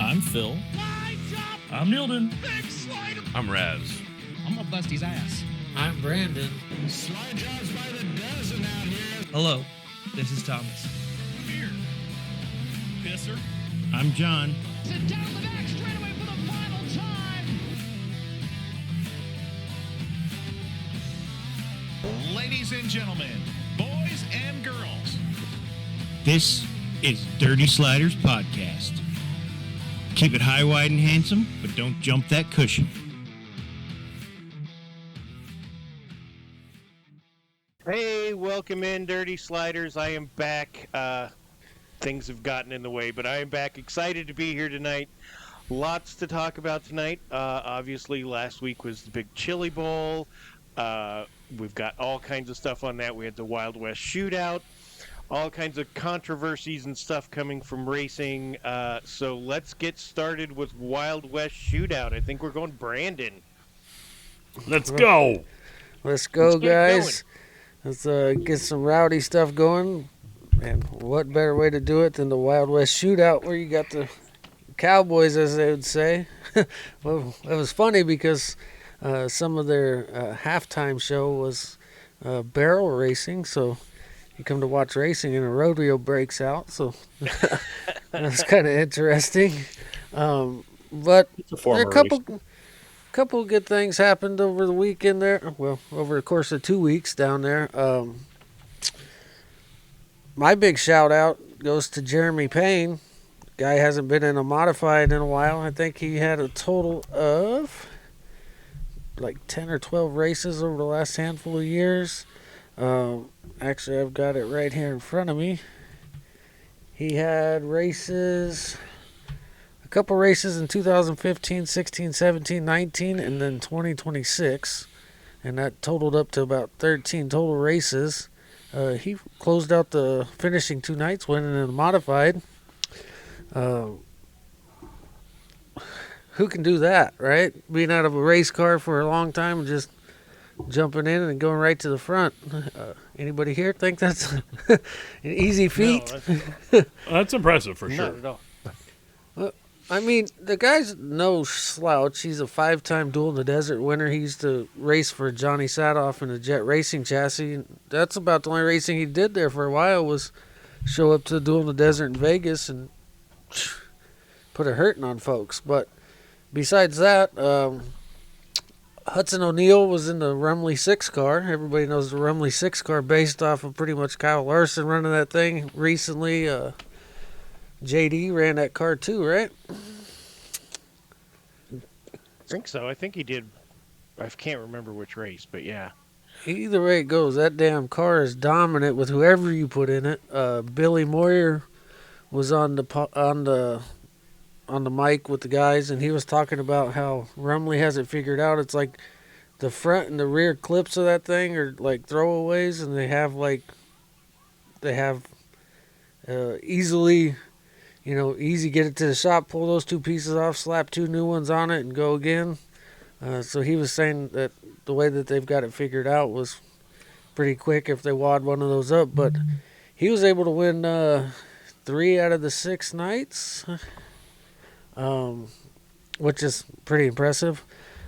I'm Phil. I'm Nilden. I'm Raz. I'm up Busty's ass. I'm Brandon. Slide jobs by the dozen out here. Hello, this is Thomas. Here. Pisser. I'm John. Sit down the back straightaway for the final time. Ladies and gentlemen, boys and girls. This is Dirty Sliders Podcast. Keep it high, wide, and handsome, but don't jump that cushion. Hey, welcome in, Dirty Sliders. I am back. Things have gotten in the way, but I am back. Excited to be here tonight. Lots to talk about tonight. Obviously, last week was the big Chili Bowl. We've got all kinds of stuff on that. We had the Wild West Shootout. All kinds of controversies and stuff coming from racing. So let's get started with Wild West Shootout. I think we're going Brandon. Let's go. Let's go, guys. Let's get some rowdy stuff going. And what better way to do it than the Wild West Shootout, where you got the Cowboys, as they would say. Well, it was funny because some of their halftime show was barrel racing, so you come to watch racing and a rodeo breaks out, so that's kind of interesting. But there are a couple good things happened over the weekend there. Well, over the course of 2 weeks down there. My big shout out goes to Jeremy Payne. Guy hasn't been in a modified in a while. I think he had a total of like 10 or 12 races over the last handful of years. Actually, I've got it right here in front of me. He had races, a couple races in 2015, 16, 17, 19, and then 2026. And that totaled up to about 13 total races. He closed out the finishing 2 nights, winning in a modified. Who can do that, right? Being out of a race car for a long time and just jumping in and going right to the front. Anybody here think that's an easy feat? No, that's impressive for sure. Not at all. Well, I mean, the guy's no slouch. He's a 5-time Duel in the Desert winner. He used to race for Johnny Sadoff in a Jet Racing chassis. That's about the only racing he did there for a while, was show up to the Duel in the Desert in Vegas and put a hurting on folks. But besides that, Hudson O'Neal was in the Rumley 6 car. Everybody knows the Rumley 6 car, based off of pretty much Kyle Larson running that thing recently. JD ran that car too, right? I think so. I think he did. I can't remember which race, but yeah. Either way it goes, that damn car is dominant with whoever you put in it. Billy Moyer was on the mic with the guys, and he was talking about how Rumley has it figured out. It's like the front and the rear clips of that thing are like throwaways, and they have easily, easy get it to the shop, pull those 2 pieces off, slap 2 new ones on it, and go again. So he was saying that the way that they've got it figured out was pretty quick if they wad one of those up. But he was able to win 3 out of the 6 nights, which is pretty impressive.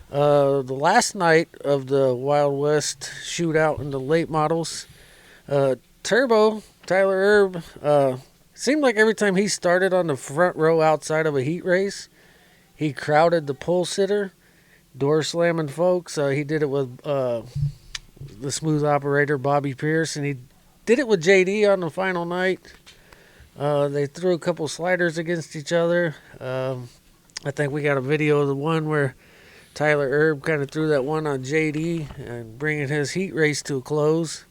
The last night of the Wild West Shootout in the late models, Turbo, Tyler Erb, seemed like every time he started on the front row outside of a heat race, he crowded the pole sitter, door slamming folks. He did it with the smooth operator, Bobby Pierce, and he did it with JD on the final night. They threw a couple sliders against each other. I think we got a video of the one where Tyler Erb kind of threw that one on JD and bringing his heat race to a close.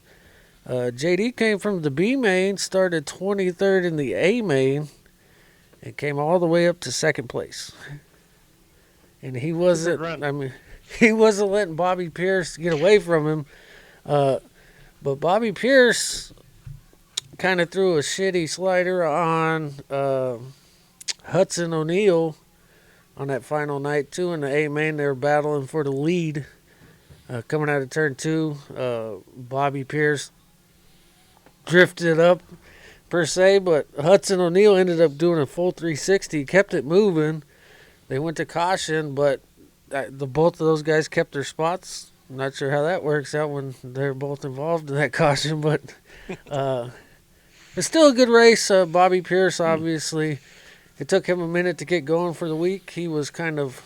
JD came from the B main, started 23rd in the A main, and came all the way up to 2nd place. And he wasn't letting Bobby Pierce get away from him. But Bobby Pierce kind of threw a shitty slider on Hudson O'Neal on that final night, too. In the A main, they were battling for the lead. Coming out of turn 2, Bobby Pierce drifted up, per se, but Hudson O'Neal ended up doing a full 360, kept it moving. They went to caution, but both of those guys kept their spots. I'm not sure how that works out when they're both involved in that caution, but it's still a good race. Bobby Pierce, obviously, it took him a minute to get going for the week. He was kind of,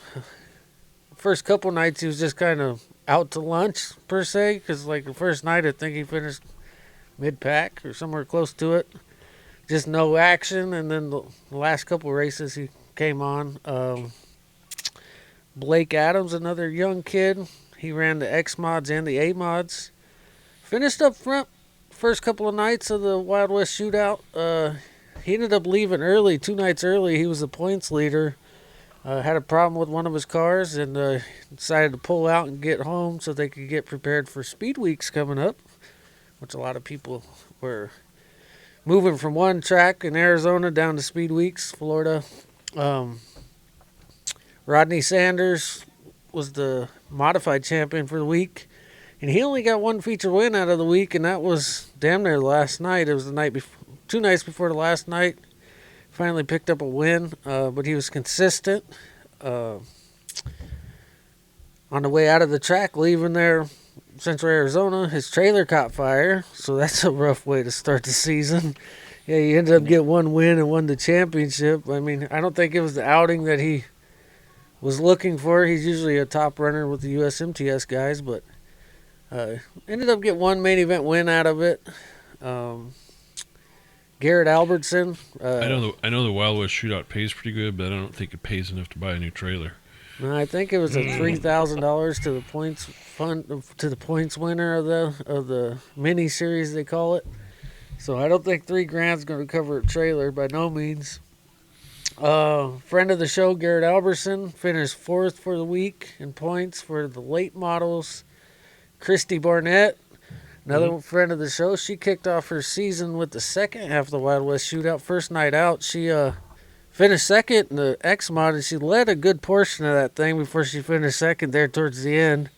first couple nights, he was just kind of out to lunch, per se, because like the first night, I think he finished mid-pack or somewhere close to it. Just no action, and then the last couple races he came on. Blake Adams, another young kid. He ran the X mods and the A mods. Finished up front first couple of nights of the Wild West Shootout. He ended up leaving early, 2 nights early. He was the points leader. Had a problem with one of his cars and decided to pull out and get home so they could get prepared for Speed Weeks coming up, which a lot of people were moving from one track in Arizona down to Speed Weeks, Florida. Rodney Sanders was the modified champion for the week, and he only got one feature win out of the week, and that was damn near last night. It was the night before, 2 nights before the last night. Finally picked up a win, but he was consistent. On the way out of the track, leaving there, Central Arizona, his trailer caught fire, so that's a rough way to start the season. Yeah, he ended up getting one win and won the championship. I mean, I don't think it was the outing that he was looking for. He's usually a top runner with the USMTS guys, but ended up getting one main event win out of it. Garrett Albertson. I know the Wild West Shootout pays pretty good, but I don't think it pays enough to buy a new trailer. No, I think it was a $3,000 to the points fund to the points winner of the mini series they call it. So I don't think $3,000 is going to cover a trailer by no means. Friend of the show, Garrett Albertson, finished 4th for the week in points for the late models. Christy Barnett, another friend of the show, she kicked off her season with the second half of the Wild West Shootout. First night out, she finished second in the X mod, and she led a good portion of that thing before she finished second there towards the end.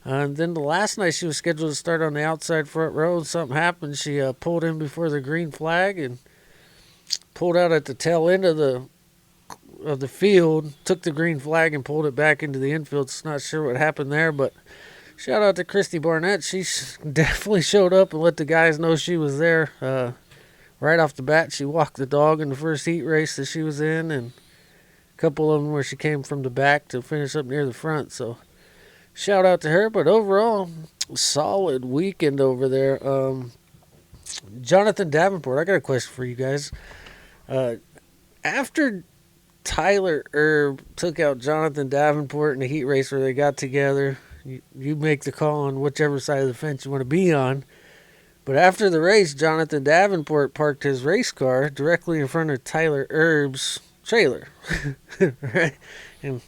And then the last night she was scheduled to start on the outside front row, and something happened. She pulled in before the green flag and pulled out at the tail end of the field, took the green flag and pulled it back into the infield. So not sure what happened there, but shout out to Christy Barnett. She definitely showed up and let the guys know she was there. Right off the bat, she walked the dog in the first heat race that she was in, and a couple of them where she came from the back to finish up near the front. So shout out to her. But overall, solid weekend over there. Jonathan Davenport, I got a question for you guys. After Tyler Erb took out Jonathan Davenport in the heat race where they got together, you make the call on whichever side of the fence you want to be on. But after the race, Jonathan Davenport parked his race car directly in front of Tyler Erb's trailer, right? And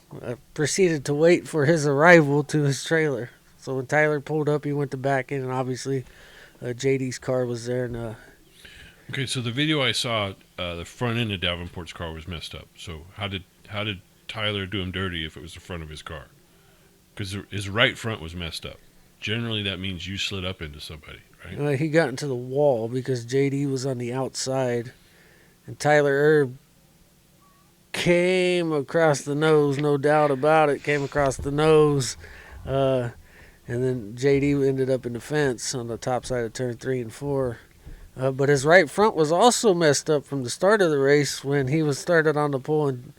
proceeded to wait for his arrival to his trailer. So when Tyler pulled up, he went to back in, and obviously JD's car was there. And Okay, so the video I saw, the front end of Davenport's car was messed up. So how did Tyler do him dirty if it was the front of his car? Because his right front was messed up. Generally, that means you slid up into somebody, right? he got into the wall because JD was on the outside, and Tyler Erb came across the nose, no doubt about it, came across the nose. And then JD ended up in the fence on the top side of turn 3 and 4. But his right front was also messed up from the start of the race when he was started on the pole, and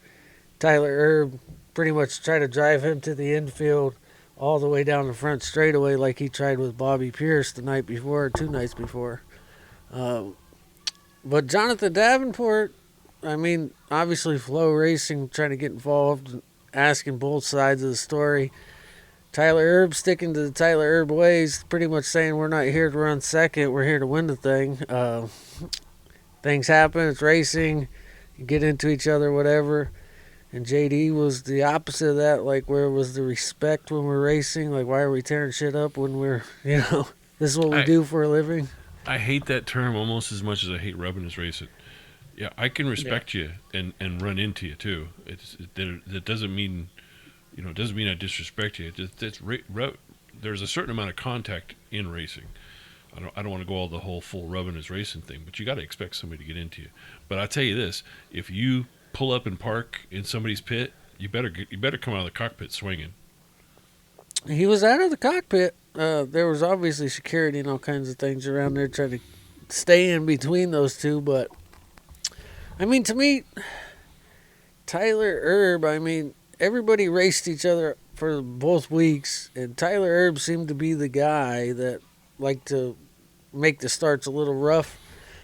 Tyler Erb pretty much tried to drive him to the infield all the way down the front straightaway like he tried with Bobby Pierce the night before, 2 nights before. But Jonathan Davenport, I mean, obviously Flow Racing trying to get involved, asking both sides of the story. Tyler Erb sticking to the Tyler Erb ways, pretty much saying we're not here to run second, we're here to win the thing. Things happen, it's racing, you get into each other, whatever. And JD was the opposite of that, like where was the respect when we're racing? Like why are we tearing shit up when we're, this is what we do for a living? I hate that term almost as much as I hate rubbing his racing. Yeah, I can respect you and run into you too. That doesn't mean... it doesn't mean I disrespect you. There's a certain amount of contact in racing. I don't want to go all the whole full rubbing is racing thing, but you got to expect somebody to get into you. But I'll tell you this: if you pull up and park in somebody's pit, you better come out of the cockpit swinging. He was out of the cockpit. There was obviously security and all kinds of things around there trying to stay in between those two. But, I mean, to me, Tyler Erb, I mean, everybody raced each other for both weeks, and Tyler Erb seemed to be the guy that liked to make the starts a little rough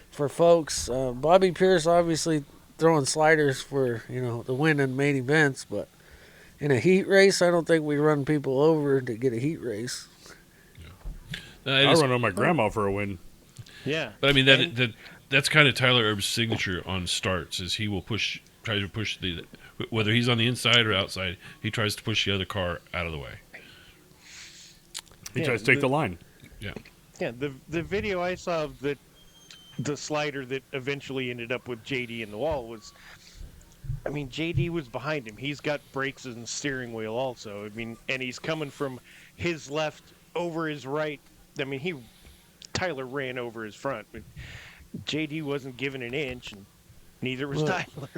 for folks. Bobby Pierce obviously throwing sliders for, the win in main events, but in a heat race, I don't think we run people over to get a heat race. I run on my grandma for a win. Yeah. But I mean, that's kind of Tyler Erb's signature on starts, is he will try to push whether he's on the inside or outside, he tries to push the other car out of the way. He tries to take the line. Yeah. Yeah, the video I saw of the slider that eventually ended up with JD in the wall was, I mean, JD was behind him. He's got brakes and steering wheel also. I mean, and he's coming from his left over his right. I mean, Tyler ran over his front, but JD wasn't given an inch, and neither was Tyler.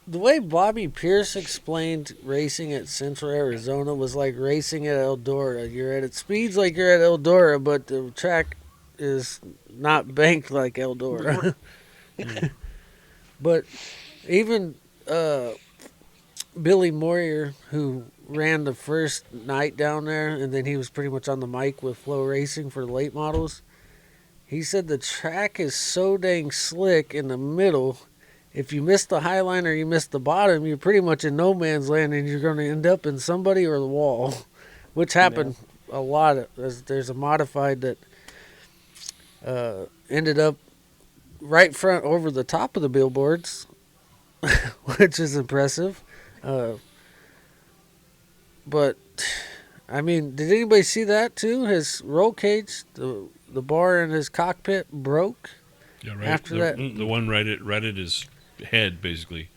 The way Bobby Pierce explained racing at Central Arizona was like racing at Eldora. You're at speeds like you're at Eldora, but the track is not banked like Eldora. But even Billy Moyer, who ran the first night down there, and then he was pretty much on the mic with Flow Racing for the late models, he said the track is so dang slick in the middle. If you miss the high line or you miss the bottom, you're pretty much in no man's land, and you're going to end up in somebody or the wall, which happened a lot. There's a modified that ended up right front over the top of the billboards, which is impressive. But, I mean, did anybody see that too? His roll cage, the bar in his cockpit broke. Yeah, right. After that, the one right at his head, basically,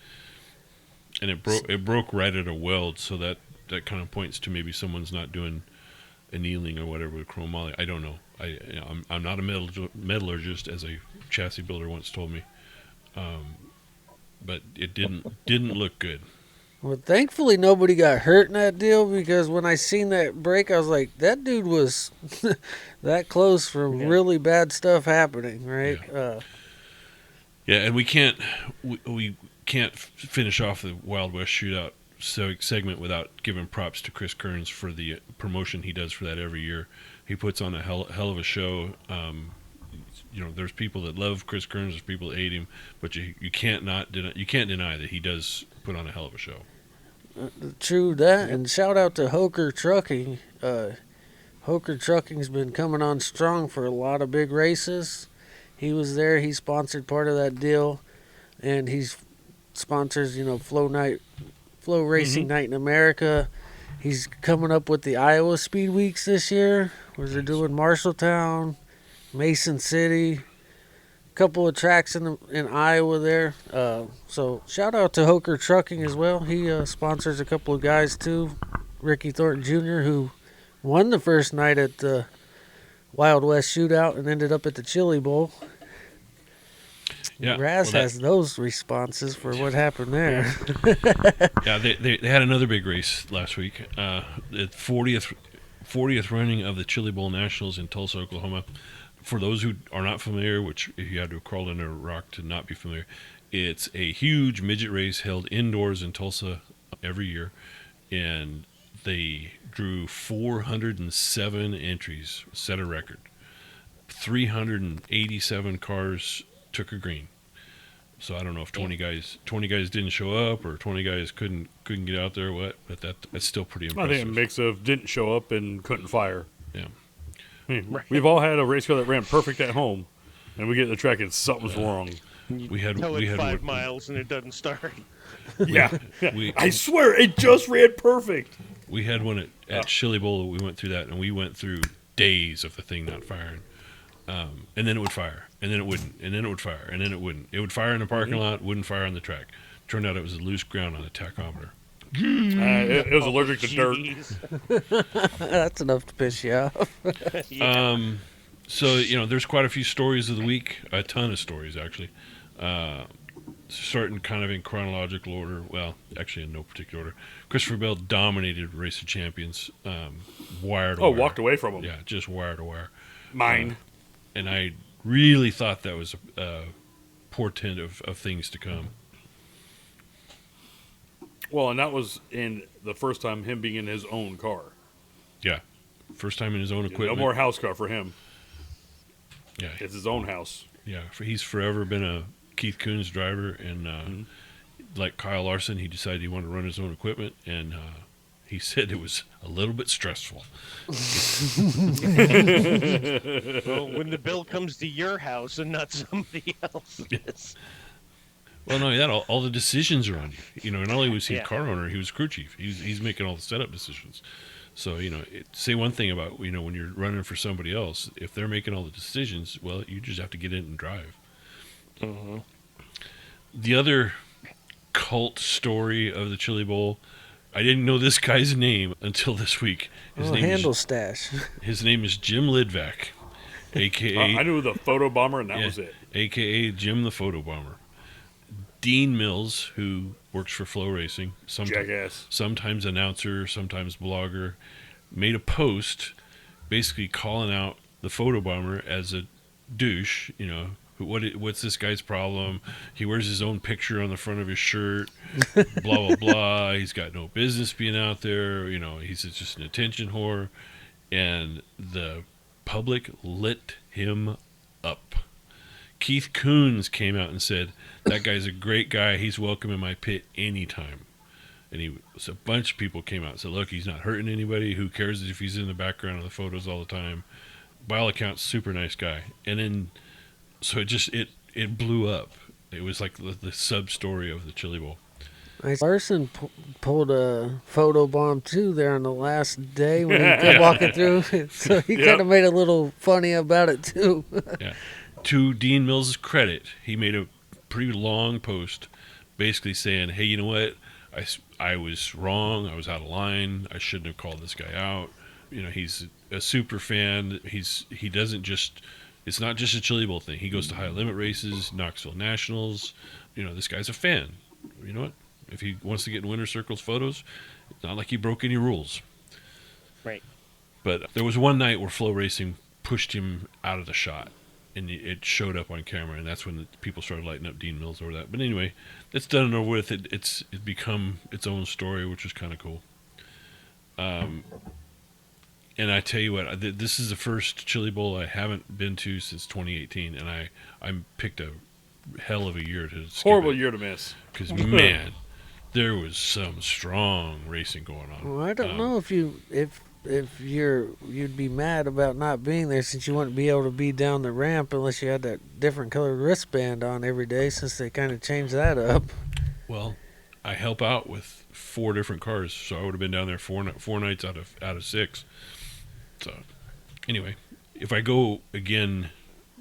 and it broke right at a weld. So that kind of points to maybe someone's not doing annealing or whatever with chromoly. I don't know. I'm not a metallurgist, as a chassis builder once told me, but it didn't look good. Well, thankfully nobody got hurt in that deal, because when I seen that break, I was like, that dude was that close from really bad stuff happening, right? Yeah, and we can't finish off the Wild West Shootout segment without giving props to Chris Kearns for the promotion he does for that every year. He puts on a hell of a show. There's people that love Chris Kearns, there's people that hate him, but you can't deny that he does put on a hell of a show. True that, and shout out to Hoker Trucking. Hoker Trucking's been coming on strong for a lot of big races. He was there. He sponsored part of that deal, and he sponsors, Flow Racing Night in America. He's coming up with the Iowa Speed Weeks this year, where they're doing Marshalltown, Mason City, a couple of tracks in Iowa there. So shout out to Hoker Trucking as well. He sponsors a couple of guys too. Ricky Thornton Jr., who won the first night at the Wild West Shootout and ended up at the Chili Bowl. Yeah, Raz has those responses for what happened there. Yeah, they had another big race last week. The 40th running of the Chili Bowl Nationals in Tulsa, Oklahoma. For those who are not familiar, which if you had to crawl under a rock to not be familiar, it's a huge midget race held indoors in Tulsa every year, and they drew 407 entries, set a record. 387 cars took a green. So I don't know if 20 guys didn't show up, or 20 guys couldn't get out there or what, but that's still pretty impressive. I think a mix of didn't show up and couldn't fire. Yeah. We've all had a race car that ran perfect at home, and we get to the track and something's wrong. We had 5 miles and it doesn't start. Yeah. I swear, it just ran perfect. We had one at Chili Bowl. We went through that, and we went through days of the thing not firing. And then it would fire, and then it wouldn't, and then it would fire, and then it wouldn't. It would fire in the parking lot, wouldn't fire on the track. Turned out it was loose ground on the tachometer. It was allergic to dirt. That's enough to piss you off. So, there's quite a few stories of the week, a ton of stories, actually. Starting kind of in chronological order. Well, actually in no particular order. Christopher Bell dominated Race of Champions, wire to wire. walked away from him. Yeah, just wire to wire. Mine. And I really thought that was a portent of things to come. Well, and that was in the first time him being in his own car. Yeah. First time in his own equipment. No more house car for him. Yeah. It's his own house. Yeah. He's forever been a Keith Kunz driver. And like Kyle Larson, he decided he wanted to run his own equipment. And he said it was a little bit stressful. Well, when the bill comes to your house and not somebody else's. Well, not only that, all the decisions are on you. Not only was he a Yeah. car owner, he was crew chief. He's making all the setup decisions. So, say one thing about, when you're running for somebody else, if they're making all the decisions, well, you just have to get in and drive. Mm-hmm. The other cult story of the Chili Bowl, I didn't know this guy's name until this week. His Stash. His name is Jim Lidvack, a.k.a. I knew the photo bomber, and that was it. A.k.a. Jim the Photo Bomber. Dean Mills, who works for Flow Racing, Jackass. sometimes announcer, sometimes blogger, made a post basically calling out the Photo Bomber as a douche. What's this guy's problem? He wears his own picture on the front of his shirt, blah, blah, blah. He's got no business being out there. He's just an attention whore. And the public lit him up. Keith Kunz came out and said, that guy's a great guy. He's welcome in my pit anytime. And a bunch of people came out and said, look, he's not hurting anybody. Who cares if he's in the background of the photos all the time? By all accounts, super nice guy. And then, so it blew up. It was like the sub-story of the Chili Bowl. Larson pulled a photo bomb, too, there on the last day when he kept walking through. So he kind of made a little funny about it, too. Yeah. To Dean Mills' credit, he made a pretty long post basically saying, hey, you know what? I was wrong. I was out of line. I shouldn't have called this guy out. He's a super fan. He doesn't just, it's not just a Chili Bowl thing. He goes to high limit races, Knoxville Nationals. This guy's a fan. You know what? If he wants to get in winner circles photos, it's not like he broke any rules. Right. But there was one night where Flow Racing pushed him out of the shot. And it showed up on camera, and that's when the people started lighting up Dean Mills over that. But anyway, it's done and over with. It's become its own story, which is kind of cool. And I tell you what, this is the first Chili Bowl I haven't been to since 2018, and I picked a hell of a year to skip. Horrible year to miss. Because, man, there was some strong racing going on. Well, I don't know if you'd be mad about not being there, since you wouldn't be able to be down the ramp unless you had that different colored wristband on every day, since they kind of changed that up. Well, I help out with 4 different cars, so I would have been down there four nights out of 6. So anyway, if I go again,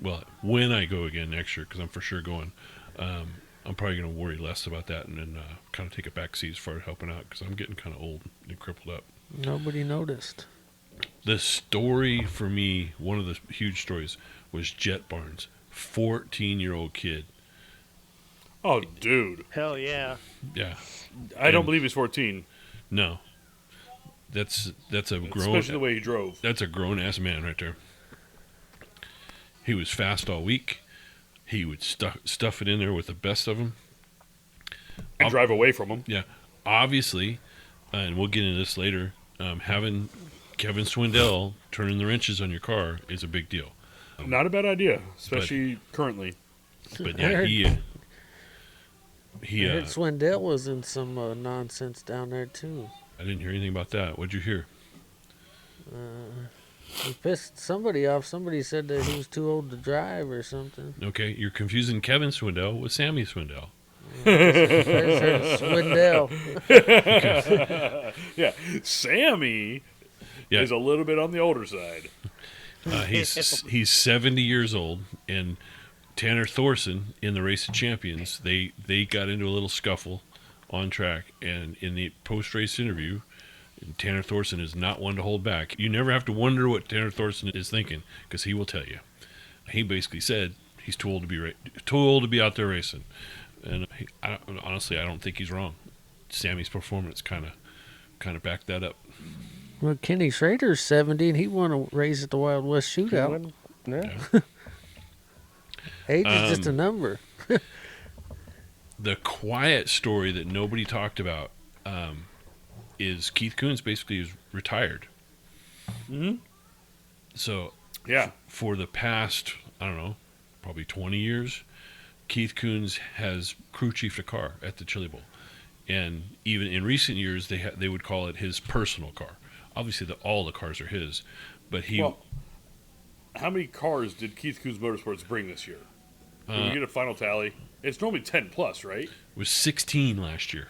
well, when I go again next year, because I'm for sure going, I'm probably going to worry less about that and then kind of take a back seat as far as helping out, because I'm getting kind of old and crippled up. Nobody noticed. The story for me, one of the huge stories, was Jet Barnes, 14-year-old kid. Oh, dude. Hell yeah. Yeah. I don't believe he's 14. No. That's a grown... Especially the way he drove. That's a grown-ass man right there. He was fast all week. He would stuff it in there with the best of them. And drive away from him. Yeah. Obviously, and we'll get into this later, having Kevin Swindell turning the wrenches on your car is a big deal. Not a bad idea, especially currently. But I yeah, heard- he I heard Swindell was in some nonsense down there, too. I didn't hear anything about that. What'd you hear? He pissed somebody off. Somebody said that he was too old to drive or something. Okay, you're confusing Kevin Swindell with Sammy Swindell. Swindell. Yeah, Sammy is a little bit on the older side. He's 70 years old, and Tanner Thorson in the Race of Champions, they got into a little scuffle on track, and in the post-race interview, And Tanner Thorson is not one to hold back. You never have to wonder what Tanner Thorson is thinking, because he will tell you. He basically said he's too old to be out there racing. And honestly, I don't think he's wrong. Sammy's performance kind of backed that up. Well, Kenny Schrader's 70, and he won a race at the Wild West Shootout. Yeah. Age is just a number. The quiet story that nobody talked about is Keith Kunz basically is retired. Mm-hmm. So, Yeah. For the past, I don't know, probably 20 years, Keith Kunz has crew chiefed a car at the Chili Bowl. And even in recent years, they would call it his personal car. Obviously, all the cars are his, but he... Well, how many cars did Keith Kunz Motorsports bring this year? Did we get a final tally? It's normally 10 plus, right? It was 16 last year.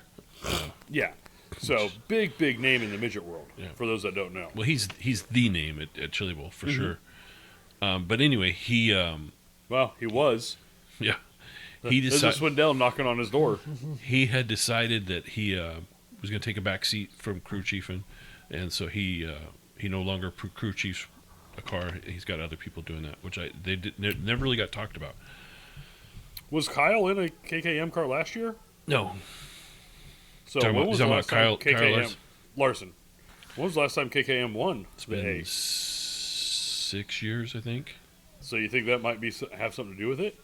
Yeah. So, big name in the midget world, for those that don't know. Well, he's the name at Chili Bowl, for sure. But anyway, he... Well, he was. Yeah. There's a Swindell knocking on his door. He had decided that he was going to take a back seat from crew chiefing, and so he no longer crew chiefs a car. He's got other people doing that, which they never really got talked about. Was Kyle in a KKM car last year? No. So Talking when about- was talking the about last Kyle time KKM Larson? Larson? When was the last time KKM won? It's been 6 years, I think. So you think that might have something to do with it?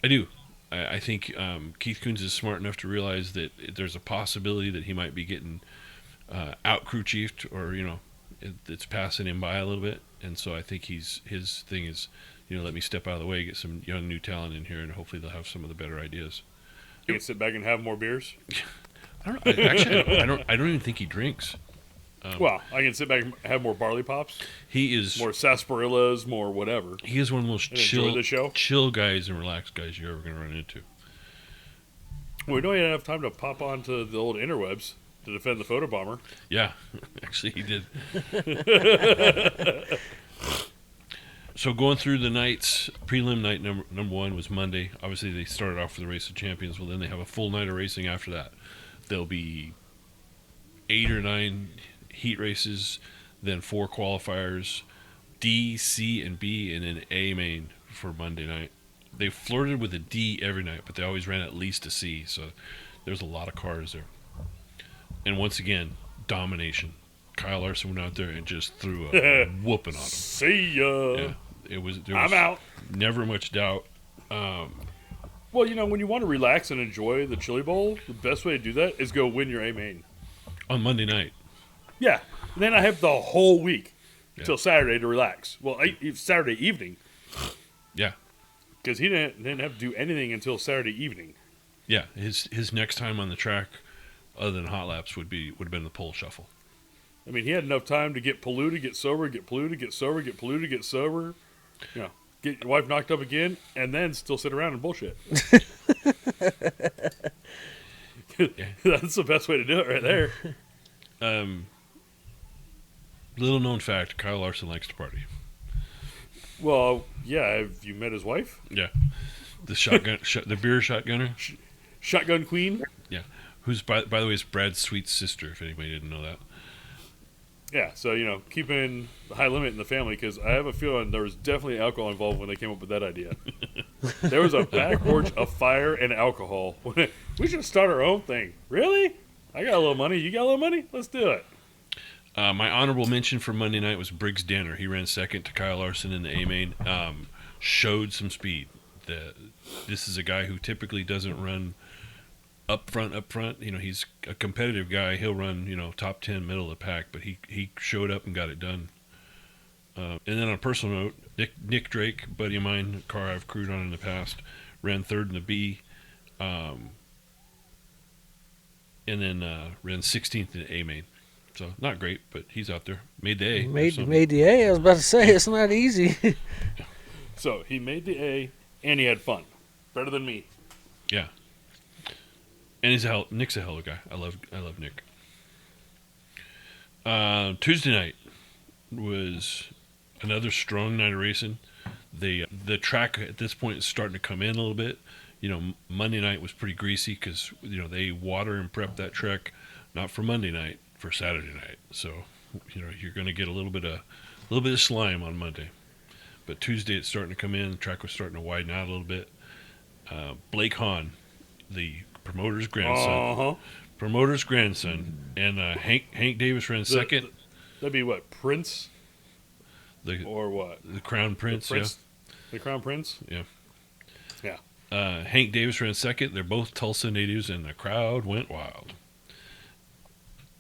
I do. I think Keith Kunz is smart enough to realize that there's a possibility that he might be getting out crew chiefed, or it's passing him by a little bit, and so I think his thing is, let me step out of the way, get some young new talent in here, and hopefully they'll have some of the better ideas. You can sit back and have more beers. I don't know. Actually, I don't even think he drinks. Well, I can sit back and have more barley pops, He is more sarsaparillas, more whatever. he is one of the most And enjoy the show? chill guys and relaxed guys you're ever going to run into. Well, we don't even have time to pop onto the old interwebs to defend the photo bomber. Yeah, actually he did. So going through the nights, prelim night number one was Monday. Obviously they started off with the Race of Champions. Well, then they have a full night of racing after that. There'll be 8 or 9 heat races, then 4 qualifiers, D, C, and B, and then A main for Monday night. They flirted with a D every night, but they always ran at least a C, so there's a lot of cars there. And once again, domination. Kyle Larson went out there and just threw a whooping on him. See ya. Yeah, there was I'm out. never much doubt. Well, when you want to relax and enjoy the Chili Bowl, the best way to do that is go win your A main. On Monday night. Yeah. And then I have the whole week Yeah. until Saturday to relax. Well, Saturday evening, Yeah. because he didn't have to do anything until Saturday evening. Yeah, his next time on the track, other than hot laps, would have been the pole shuffle. I mean, he had enough time to get polluted, get sober, get polluted, get sober, get polluted, get sober. Get your wife knocked up again, and then still sit around and bullshit. That's the best way to do it right there. Little known fact: Kyle Larson likes to party. Well, yeah. Have you met his wife? Yeah, the shotgun, the beer shotgunner. Shotgun Queen? Yeah, who's by the way is Brad's sweet sister. If anybody didn't know that. Yeah, so, keeping the high limit in the family, because I have a feeling there was definitely alcohol involved when they came up with that idea. There was a back porch of fire and alcohol. We should start our own thing. Really? I got a little money. You got a little money? Let's do it. My honorable mention for Monday night was Briggs Danner. He ran second to Kyle Larson in the A main. Showed some speed. This is a guy who typically doesn't run up front. He's a competitive guy. He'll run, top 10, middle of the pack, but he showed up and got it done. And then on a personal note, Nick Drake, buddy of mine, a car I've crewed on in the past, ran third in the B, and then ran 16th in the A main. So not great, but he's out there. Made the A. Made the A. I was about to say, it's not easy. So he made the A, and he had fun. Better than me. Yeah. And Nick's a hell of a guy. I love Nick. Tuesday night was another strong night of racing. The track at this point is starting to come in a little bit. Monday night was pretty greasy because they water and prep that track, not for Monday night, for Saturday night. So, you're going to get a little bit of slime on Monday. But Tuesday it's starting to come in. The track was starting to widen out a little bit. Blake Hahn, the promoter's grandson. Promoter's grandson. And Hank Davis ran second. That'd be what, Prince? Or what? The Crown Prince, The Crown Prince? Yeah. Yeah. Hank Davis ran second. They're both Tulsa natives, and the crowd went wild.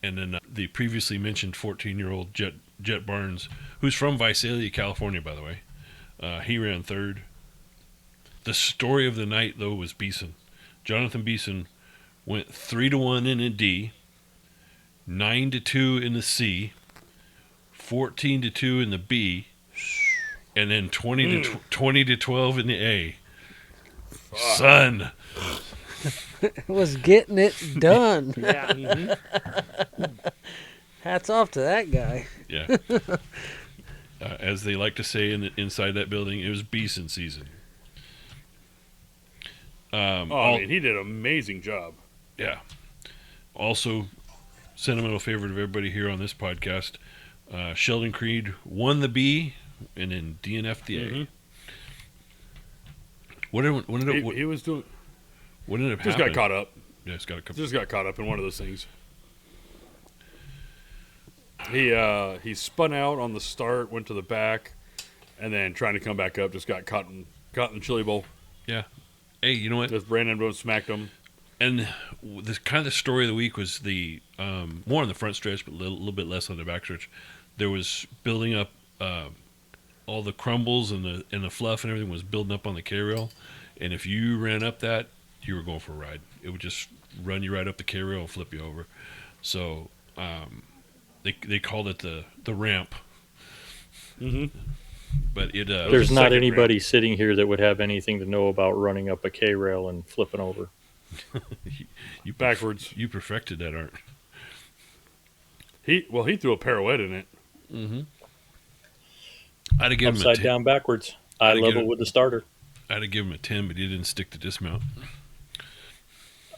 And then the previously mentioned 14-year-old Jet Barnes, who's from Visalia, California, by the way, he ran third. The story of the night, though, was Beeson. Jonathan Beeson went 3-1 in the D, 9-2 in the C, 14-2 in the B, and then 20-12 in the A. Son. Was getting it done. Yeah. Hats off to that guy. Yeah. As they like to say inside that building, it was Beeson season. He did an amazing job. Yeah. Also, sentimental favorite of everybody here on this podcast, Sheldon Creed won the B and then DNF'd the A. Mm-hmm. What ended up happening? Just got caught up. Yeah, Just got caught up in one of those things. He spun out on the start, went to the back, and then trying to come back up, just got caught in the chili bowl. Yeah. Hey, you know what? Just Brandon Rhodes smacked him. And this kind of the story of the week was the more on the front stretch, but a little bit less on the back stretch. There was building up all the crumbles and the fluff and everything was building up on the K-rail. And if you ran up that, you were going for a ride. It would just run you right up the K-rail and flip you over. So they called it the ramp. Mm-hmm. But there's not anybody sitting here that would have anything to know about running up a K-rail and flipping over. you backwards. You perfected that art. He threw a pirouette in it. Mm-hmm. I'd have given him upside down backwards. Eye level with the starter. I'd have given him a 10, but he didn't stick to dismount.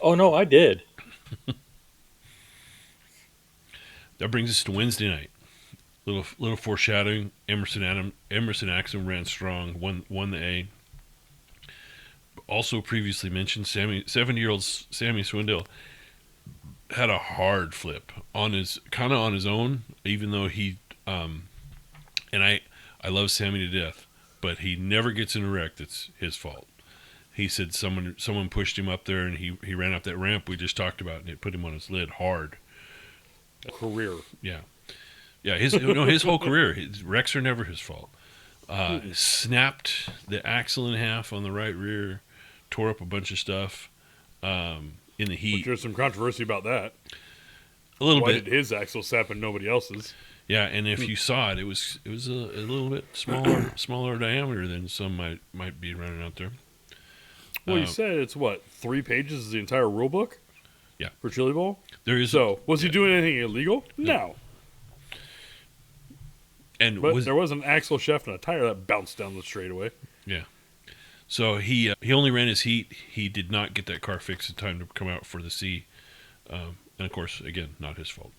Oh no, I did. That brings us to Wednesday night. Little foreshadowing. Emerson Axsom ran strong, won the A. Also previously mentioned, 70-year-old Sammy Swindell had a hard flip on his own, even though he and I love Sammy to death, but he never gets in a wreck that's his fault. He said someone pushed him up there and he ran up that ramp we just talked about and it put him on his lid hard. Career. Yeah. Yeah, his whole career, his wrecks are never his fault. Snapped the axle in half on the right rear, tore up a bunch of stuff in the heat. But there's some controversy about that. A little bit. Why did his axle snap and nobody else's? Yeah, and if you saw it, it was a little bit smaller diameter than some might be running out there. Well, you said it's 3 pages is the entire rule book? Yeah. For Chili Bowl? There is. So, was he doing anything illegal? No. But there was an axle shaft and a tire that bounced down the straightaway. Yeah. So he only ran his heat. He did not get that car fixed in time to come out for the C. And, of course, again, not his fault.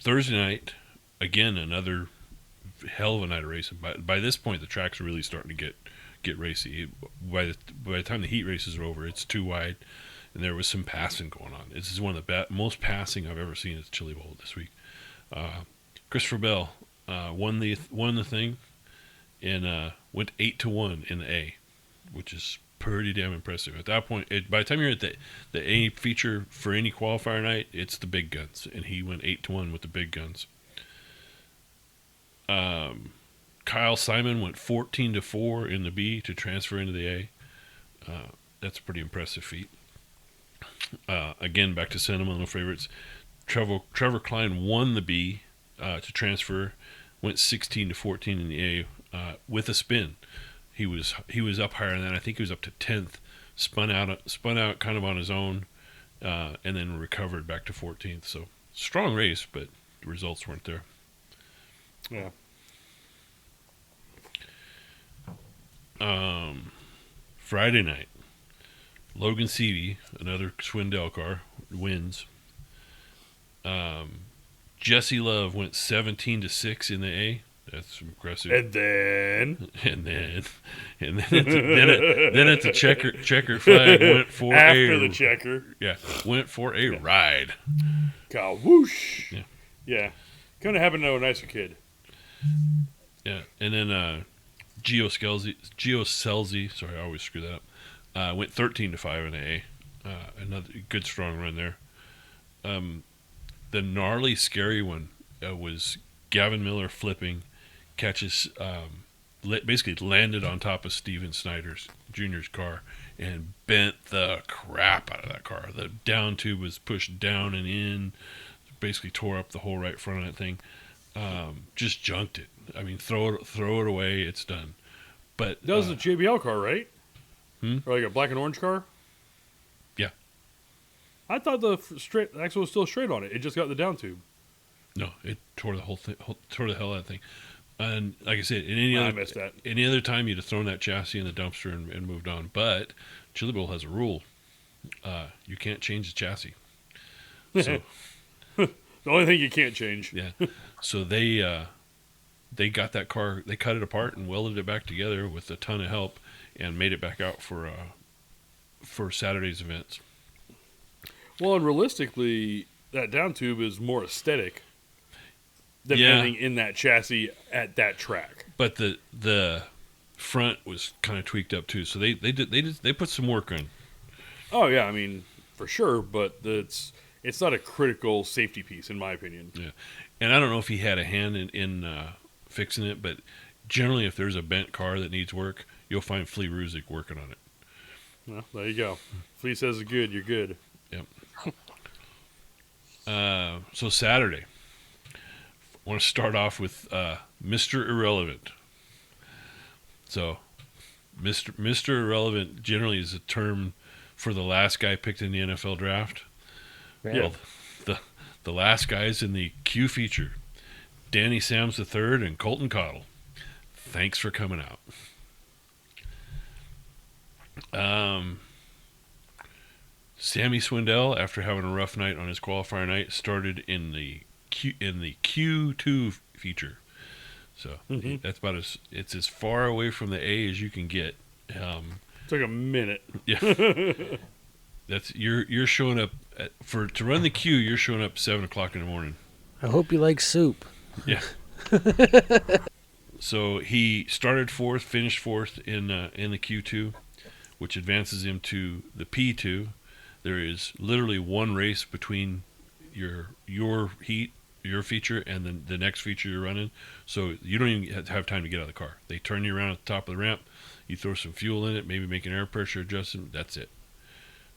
Thursday night, again, another hell of a night of racing. By this point, the tracks are really starting to get racy. By the time the heat races are over, it's too wide, and there was some passing going on. This is one of the most passing I've ever seen at the Chili Bowl this week. Christopher Bell won the thing and went 8-1 in the A, which is pretty damn impressive. At that point, by the time you're at the A feature for any qualifier night, it's the big guns, and he went 8-1 with the big guns. Kyle Simon went 14-4 in the B to transfer into the A. That's a pretty impressive feat. Again, back to sentimental favorites. Trevor Klein won the B to transfer, went 16-14 in the A with a spin. He was up higher than that. I think he was up to 10th. Spun out kind of on his own, and then recovered back to 14th. So strong race, but the results weren't there. Yeah. Friday night, Logan Seavey, another Swindell car, wins. Jesse Love went 17-6 in the A. That's impressive. And then then at the checker flag went for after the checker. Yeah, went for a ride. Whoosh. Yeah. Couldn't have happened to a nicer kid. Yeah, and then Gio Scelzi, sorry, I always screw that up. Went 13-5 in the A. Another good strong run there. The gnarly, scary one was Gavin Miller flipping, catches, basically landed on top of Steven Snyder's Jr.'s car and bent the crap out of that car. The down tube was pushed down and in, basically tore up the whole right front of that thing. Just junked it. I mean, throw it away. It's done. But that was a JBL car, right? Or like a black and orange car? Yeah. I thought the straight axle was still straight on it. It just got the down tube. No, it tore the whole thing, tore the hell out of that thing. And like I said, any other time you'd have thrown that chassis in the dumpster and moved on. But Chili Bowl has a rule: you can't change the chassis. So the only thing you can't change. Yeah. So they got that car, they cut it apart and welded it back together with a ton of help, and made it back out for Saturday's events. Well, and realistically, that down tube is more aesthetic than anything in that chassis at that track. But the front was kind of tweaked up too, so they put some work in. Oh yeah, I mean for sure, but it's not a critical safety piece in my opinion. Yeah, and I don't know if he had a hand in fixing it, but generally, if there's a bent car that needs work, you'll find Flea Ruzick working on it. Well, there you go. Flea says it's good, you're good. Yep. So Saturday, I want to start off with Mr. Irrelevant. So, Mr. Irrelevant generally is a term for the last guy picked in the NFL draft. Yeah. Well, the last guys in the Q feature, Danny Sams III and Colton Cottle. Thanks for coming out. Sammy Swindell, after having a rough night on his qualifier night, started in the Q2 feature. So that's about it's as far away from the A as you can get. It's like a minute. Yeah. That's you're showing up to run the Q. You're showing up 7:00 in the morning. I hope you like soup. Yeah. So he started fourth, finished fourth in the Q2, which advances him to the P2. There is literally one race between your heat, your feature, and the next feature you're running. So you don't even have time to get out of the car. They turn you around at the top of the ramp. You throw some fuel in it, maybe make an air pressure adjustment. That's it.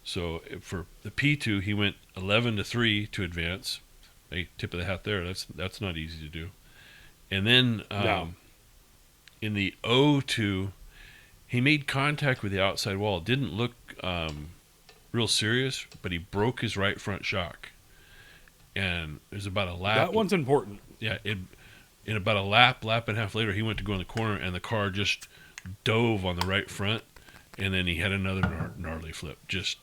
So for the P2, he went 11-3 to advance. Hey, tip of the hat there. That's not easy to do. And then in the O2, he made contact with the outside wall. It didn't look real serious, but he broke his right front shock. And there's about a lap. That one's important. Yeah, in about a lap and a half later, he went to go in the corner, and the car just dove on the right front, and then he had another gnarly flip. Just,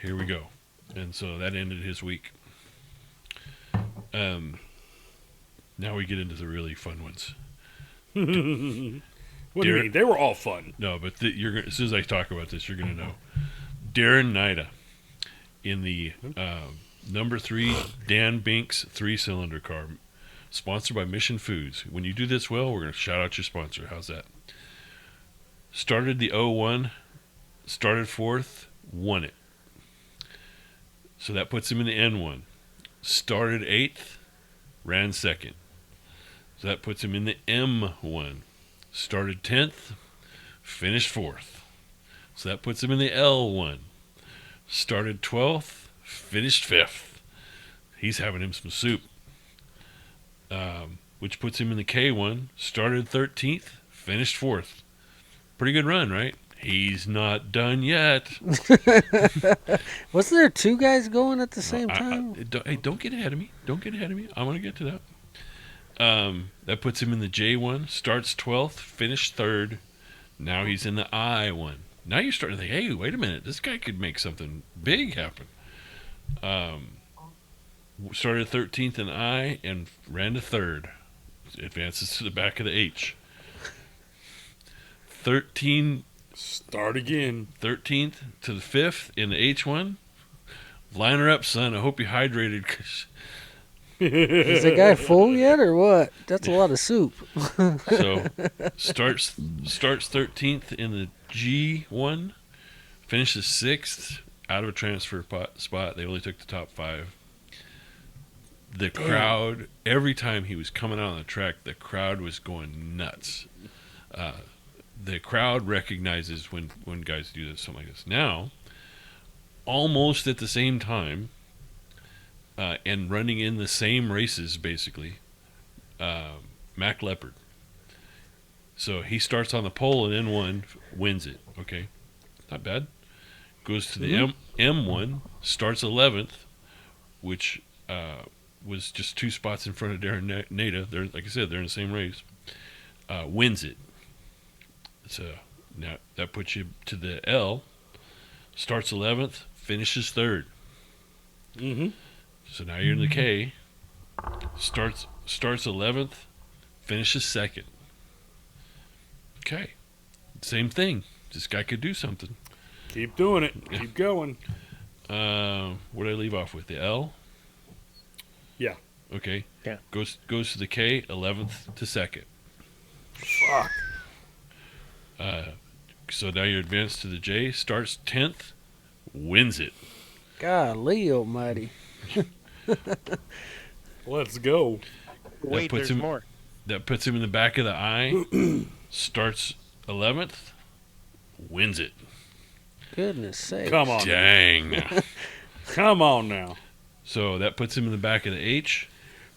here we go. And so that ended his week. Now we get into the really fun ones. What do you mean? They were all fun. No, but as soon as I talk about this, you're going to know. Darren Nida in the number 3 Dan Binks 3-cylinder car, sponsored by Mission Foods. When you do this well, we're going to shout out your sponsor. How's that? Started the 01, started fourth, won it. So that puts him in the N1. Started 8th, ran second. So that puts him in the M1. Started 10th, finished 4th. So that puts him in the L1. Started 12th, finished 5th. He's having him some soup. Which puts him in the K1. Started 13th, finished 4th. Pretty good run, right? He's not done yet. Wasn't there 2 guys going at the same time? Don't get ahead of me. Don't get ahead of me. I want to get to that. That puts him in the J1. Starts 12th, finished 3rd. Now he's in the I1. Now you're starting to think, hey, wait a minute. This guy could make something big happen. started 13th in I and ran to third. Advances to the back of the H. 13th to the 5th in the H1. Line her up, son. I hope you hydrated. Is the guy full yet or what? That's a lot of soup. So starts 13th in the G1, finishes 6th out of a transfer spot. They only took the top 5. The crowd, every time he was coming out on the track, the crowd was going nuts. The crowd recognizes when guys do this, something like this. Now, almost at the same time, and running in the same races, basically, Mac Leopard. So he starts on the pole in N1, wins it. Okay, not bad. Goes to the M1, starts 11th, which was just 2 spots in front of Darren Nada. They're, like I said, they're in the same race. Wins it. So now that puts you to the L. Starts 11th, finishes 3rd. Mm-hmm. So now you're in the K. Starts 11th, finishes 2nd. Okay, same thing. This guy could do something. Keep doing it. Yeah. Keep going. What did I leave off with? The L. Yeah. Okay. Yeah. Goes to the K, 11th to 2nd. Fuck. So now you're advanced to the J. Starts 10th, wins it. Golly almighty. Let's go. Wait, there's more. That puts him in the back of the I. Starts 11th, wins it. Goodness sake. Come on. Dang. Come on now. So that puts him in the back of the H.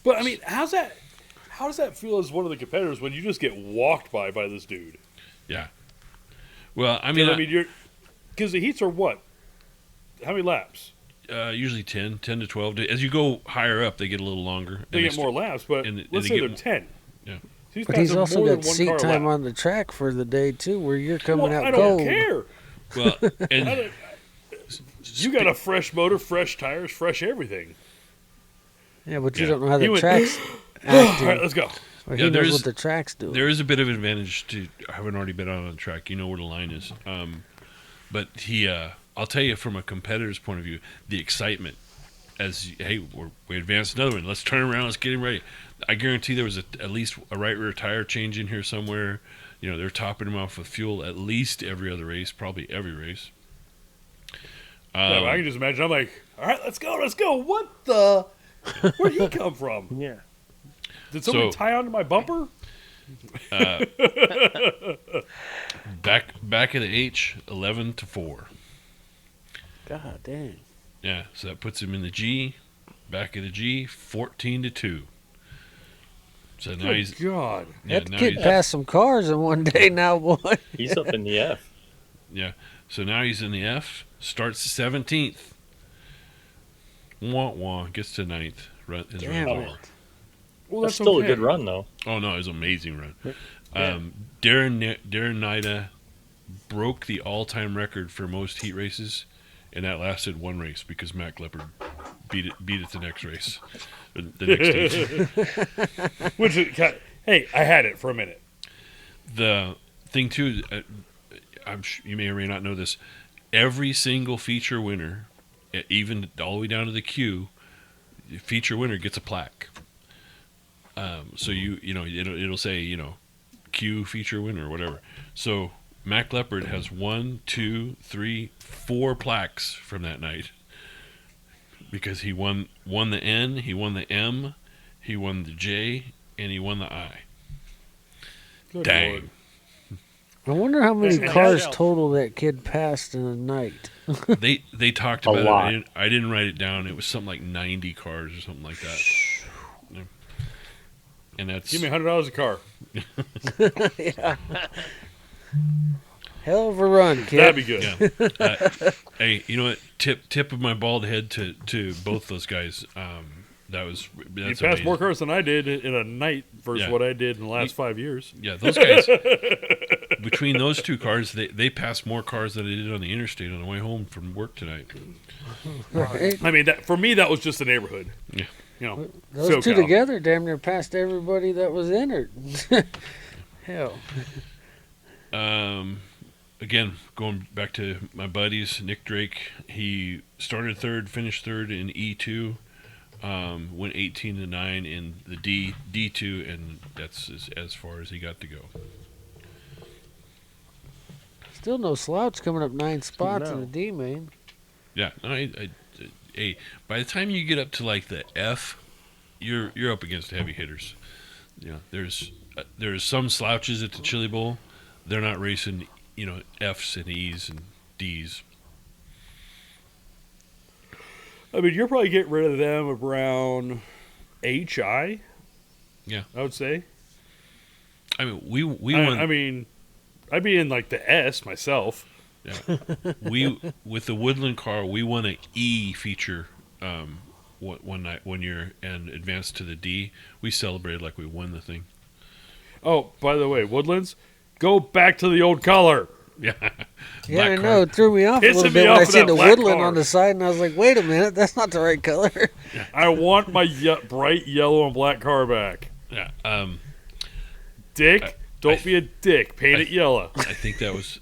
But I mean, how does that feel as one of the competitors when you just get walked by this dude? Yeah. Well, I mean, you're because the heats are what? How many laps? Usually 10 to 12. As you go higher up, they get a little longer. They get more laps, but let's say they're 10. Yeah. So But he's also got seat time on the track for the day, too, where you're coming out I cold. don't care. Well, and you got a fresh motor, fresh tires, fresh everything. Yeah, but you Yeah. don't know how the went, track's All acting. right, let's go. Or Yeah, he there knows is- what the track's doing. there is a bit of advantage to having already been out on the track. You know where the line is. But I'll tell you from a competitor's point of view, the excitement as, hey, we advanced another one. Let's turn around. Let's get him ready. I guarantee there was at least a right rear tire change in here somewhere. You know, they're topping him off with fuel at least every other race, probably every race. Yeah, I can just imagine. I'm like, all right, let's go. What the? Where'd he come from? Yeah. Did somebody So- tie onto my bumper? Back of the H, 11 to 4. God dang. Yeah, so that puts him in the G. Back of the G, 14 to 2. So now he's God. yeah, That now kid he's, passed some cars in one day now, boy. He's up in the F. yeah. So now he's in the F. Starts 17th. Wah, gets to 9th. Damn it. Well, That's still a good run, though. Oh no, it was an amazing run. Yeah. Darren Nida broke the all-time record for most heat races, and that lasted one race because Mac Leopard beat it the next race, the next heat. Which hey, I had it for a minute. The thing too, you may or may not know this. Every single feature winner, even all the way down to the Q, feature winner gets a plaque. So you know it'll say Q feature winner or whatever. So Mac Leopard has 1, 2, 3, 4 plaques from that night because he won the N, he won the M, he won the J, and he won the I. Good Dang. Lord. I wonder how many And cars that- total that kid passed in a night. They talked A about lot. it. I didn't write it down. It was something like 90 cars or something like that. Yeah. And that's Give me $100 a car. Yeah. Hell of a run, kid. That'd be good. yeah. Hey, you know what? Tip of my bald head to both those guys. That's You passed amazing. more cars than I did in a night versus Yeah. what I did in the last 5 years. Yeah, those guys. between those two cars, they passed more cars than they did on the interstate on the way home from work tonight. Right. I mean, for me, that was just the neighborhood. Yeah. You know, Those two SoCal. together damn near passed everybody that was entered. Hell. Again, going back to my buddies, Nick Drake, he started third, finished third in E2, went 18-9 in the D2, and that's as far as he got to go. Still no slouch coming up 9 spots in No. the D, man. Yeah, no, hey, by the time you get up to like the F, you're up against heavy hitters. You know, there's some slouches at the Chili Bowl. They're not racing, Fs and Es and Ds. I mean, you're probably getting rid of them around HI. Yeah, I would say. I mean, we won. I mean, I'd be in like the S myself. Yeah. We with the Woodland car, we won an E feature one year and advanced to the D. We celebrated like we won the thing. Oh, by the way, Woodlands, go back to the old color. Yeah, Yeah, I Black know. It threw me off a Pissing little me bit when off I with seen that the black woodland car. on the side, and I was like, wait a minute, that's not the right color. I want my bright yellow and black car back. Yeah. Dick, don't be a dick. Paint it yellow. I think that was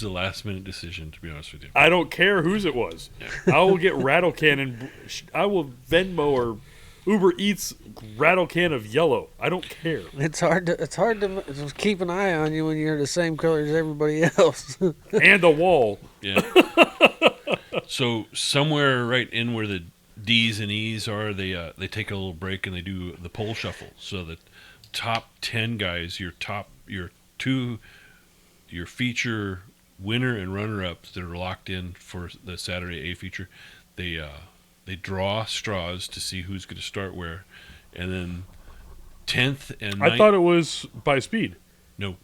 the last minute decision. To be honest with you. I don't care whose it was. I will get rattle can and I will Venmo or Uber Eats rattle can of yellow. I don't care. It's hard to keep an eye on you when you're the same color as everybody else. And the wall. Yeah. So somewhere right in where the D's and E's are, they take a little break and they do the pole shuffle. So the top 10 guys, your feature winner and runner ups that are locked in for the Saturday A feature, they draw straws to see who's going to start where, and then 10th and 9th. I thought it was by speed. No,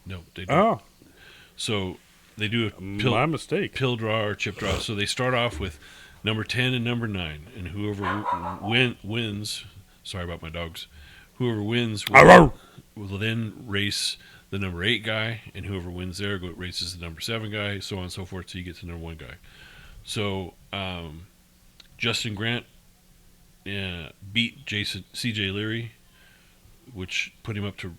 they don't. Oh, So they do a my mistake. pill draw or chip draw. So they start off with number 10 and number 9, and whoever wins. Sorry about my dogs. Whoever wins will then race the number 8 guy, and whoever wins there races the number 7 guy, so on and so forth, till you get to the number 1 guy. So Justin Grant beat C.J. Leary, which put him up to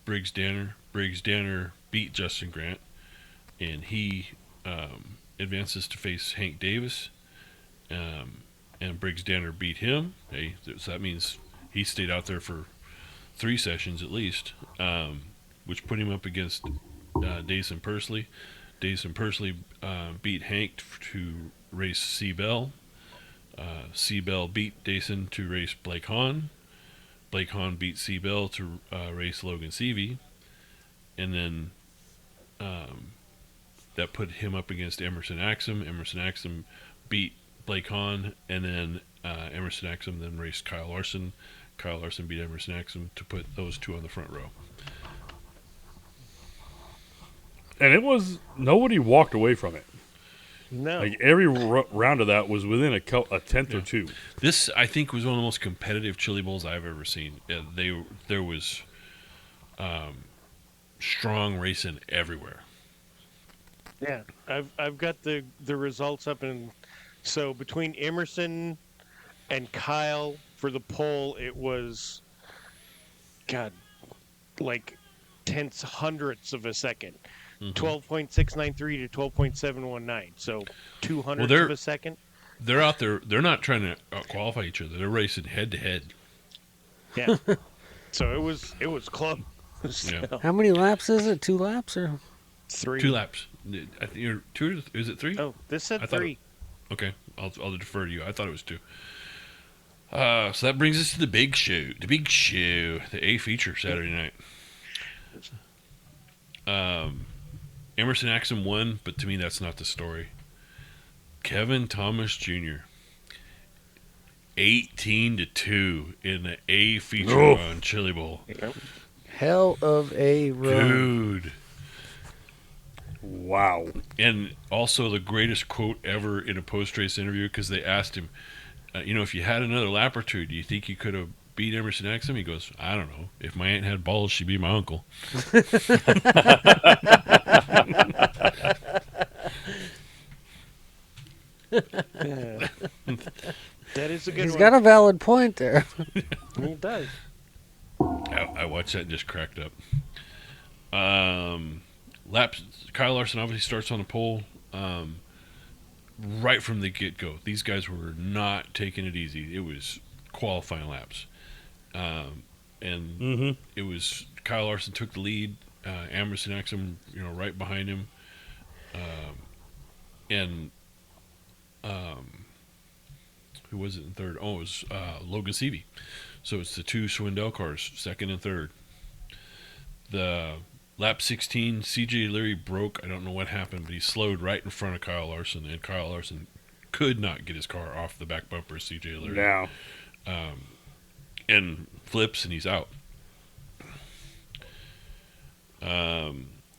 Briggs Danner. Briggs Danner beat Justin Grant, and he advances to face Hank Davis, and Briggs Danner beat him. So that means he stayed out there for 3 sessions at least, which put him up against Dayson Pursley. Dayson Pursley beat Hank to race C. Bell. C. Bell beat Dayson to race Blake Hahn. Blake Hahn beat C. Bell to race Logan Seavey. And then that put him up against Emerson Axsom. Emerson Axsom beat Blake Hahn, and then Emerson Axsom then raced Kyle Larson. Kyle Larson beat Emerson Axsom to put those two on the front row. And it was, nobody walked away from it. No. Like every round of that was within a tenth or two. This, I think, was one of the most competitive Chili Bowls I've ever seen. There was strong racing everywhere. Yeah, I've got the results up, and so between Emerson and Kyle for the pole, it was, God, like tenths, hundredths of a second. 12.693 to 12.719, so 200ths of a second. They're out there. They're not trying to qualify each other. They're racing head to head. Yeah. So it was close. Yeah. How many laps is it? 2 laps or 3? 2 laps. I think you're 2. Is it 3? Oh, this said I thought 3. Okay, I'll defer to you. I thought it was 2. So that brings us to the big show. The A feature Saturday night. Emerson Axsom won, but to me that's not the story. Kevin Thomas Jr. 18-2 in the A feature on Chili Bowl. hell of a run. Dude. Wow. And also the greatest quote ever in a post-race interview, because they asked him, if you had another lap or two, do you think you could have beat Emerson Axsom? He goes, I don't know. If my aunt had balls, she'd be my uncle. That is a good He's one. got a valid point there. He does. I watched that and just cracked up. Laps. Kyle Larson obviously starts on the pole. Right from the get-go, these guys were not taking it easy. It was qualifying laps, and it was Kyle Larson took the lead. Emerson Axsom, right behind him, and who was it in third? Oh, it was Logan Seavey. So it's the two Swindell cars, second and third. The lap 16, CJ Leary broke. I don't know what happened, but he slowed right in front of Kyle Larson, and Kyle Larson could not get his car off the back bumper of CJ Leary. Now. And flips, and he's out.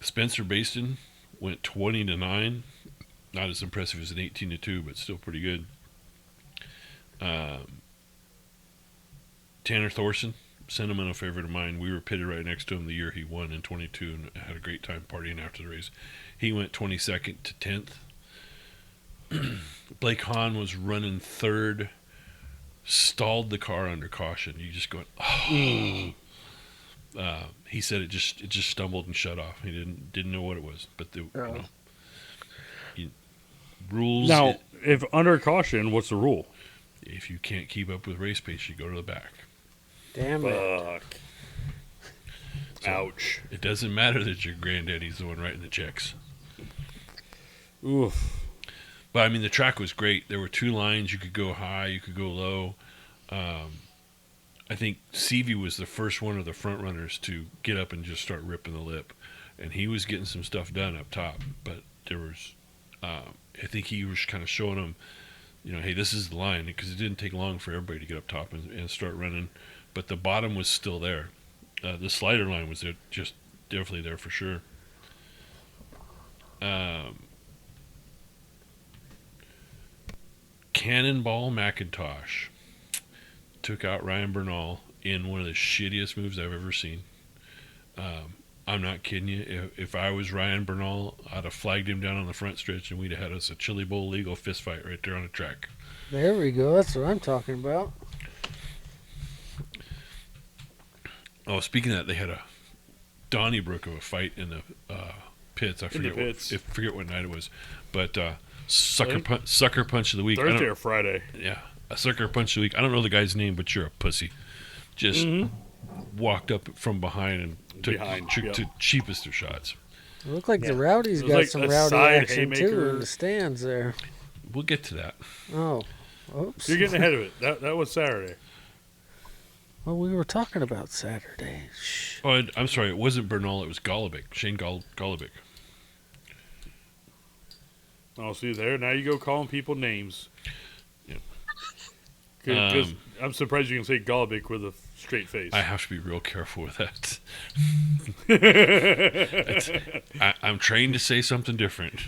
Spencer Baston went 20-9. Not as impressive as an 18-2, but still pretty good. Tanner Thorson, sentimental favorite of mine. We were pitted right next to him the year he won in 22 and had a great time partying after the race. He went 22nd to 10th. Blake Hahn was running third, stalled the car under caution. You just going, oh. He said it just stumbled and shut off. He didn't know what it was, but rules. Now, if under caution, what's the rule? If you can't keep up with race pace, you go to the back. Damn it. Fuck. Ouch. It doesn't matter that your granddaddy's the one writing the checks. Oof. But, I mean, the track was great. There were two lines. You could go high. You could go low. I think Seavey was the first one of the front runners to get up and just start ripping the lip. And he was getting some stuff done up top. But there was, I think he was kind of showing them, hey, this is the line. Because it didn't take long for everybody to get up top and start running. But the bottom was still there. The slider line was there, just definitely there for sure. Cannonball McIntosh took out Ryan Bernal in one of the shittiest moves I've ever seen. I'm not kidding you. If I was Ryan Bernal, I'd have flagged him down on the front stretch and we'd have had us a Chili Bowl legal fist fight right there on the track. There we go. That's what I'm talking about. Oh, speaking of that, they had a Donnybrook of a fight in the pits. I forget what night it was, but sucker punch of the week. Thursday or Friday? Yeah, a sucker punch of the week. I don't know the guy's name, but you're a pussy. Just walked up from behind and took the cheapest of shots. It looked like the Rowdies got some rowdy action too in the stands there. We'll get to that. Oh, oops! You're getting ahead of it. That was Saturday. Well, we were talking about Saturday. Shh. Oh, I'm sorry. It wasn't Bernal. It was Golobic. Shane Golobic. Oh, see there. Now you go calling people names. Yeah. Because I'm surprised you can say Golobic with a straight face. I have to be real careful with that. I'm trained to say something different.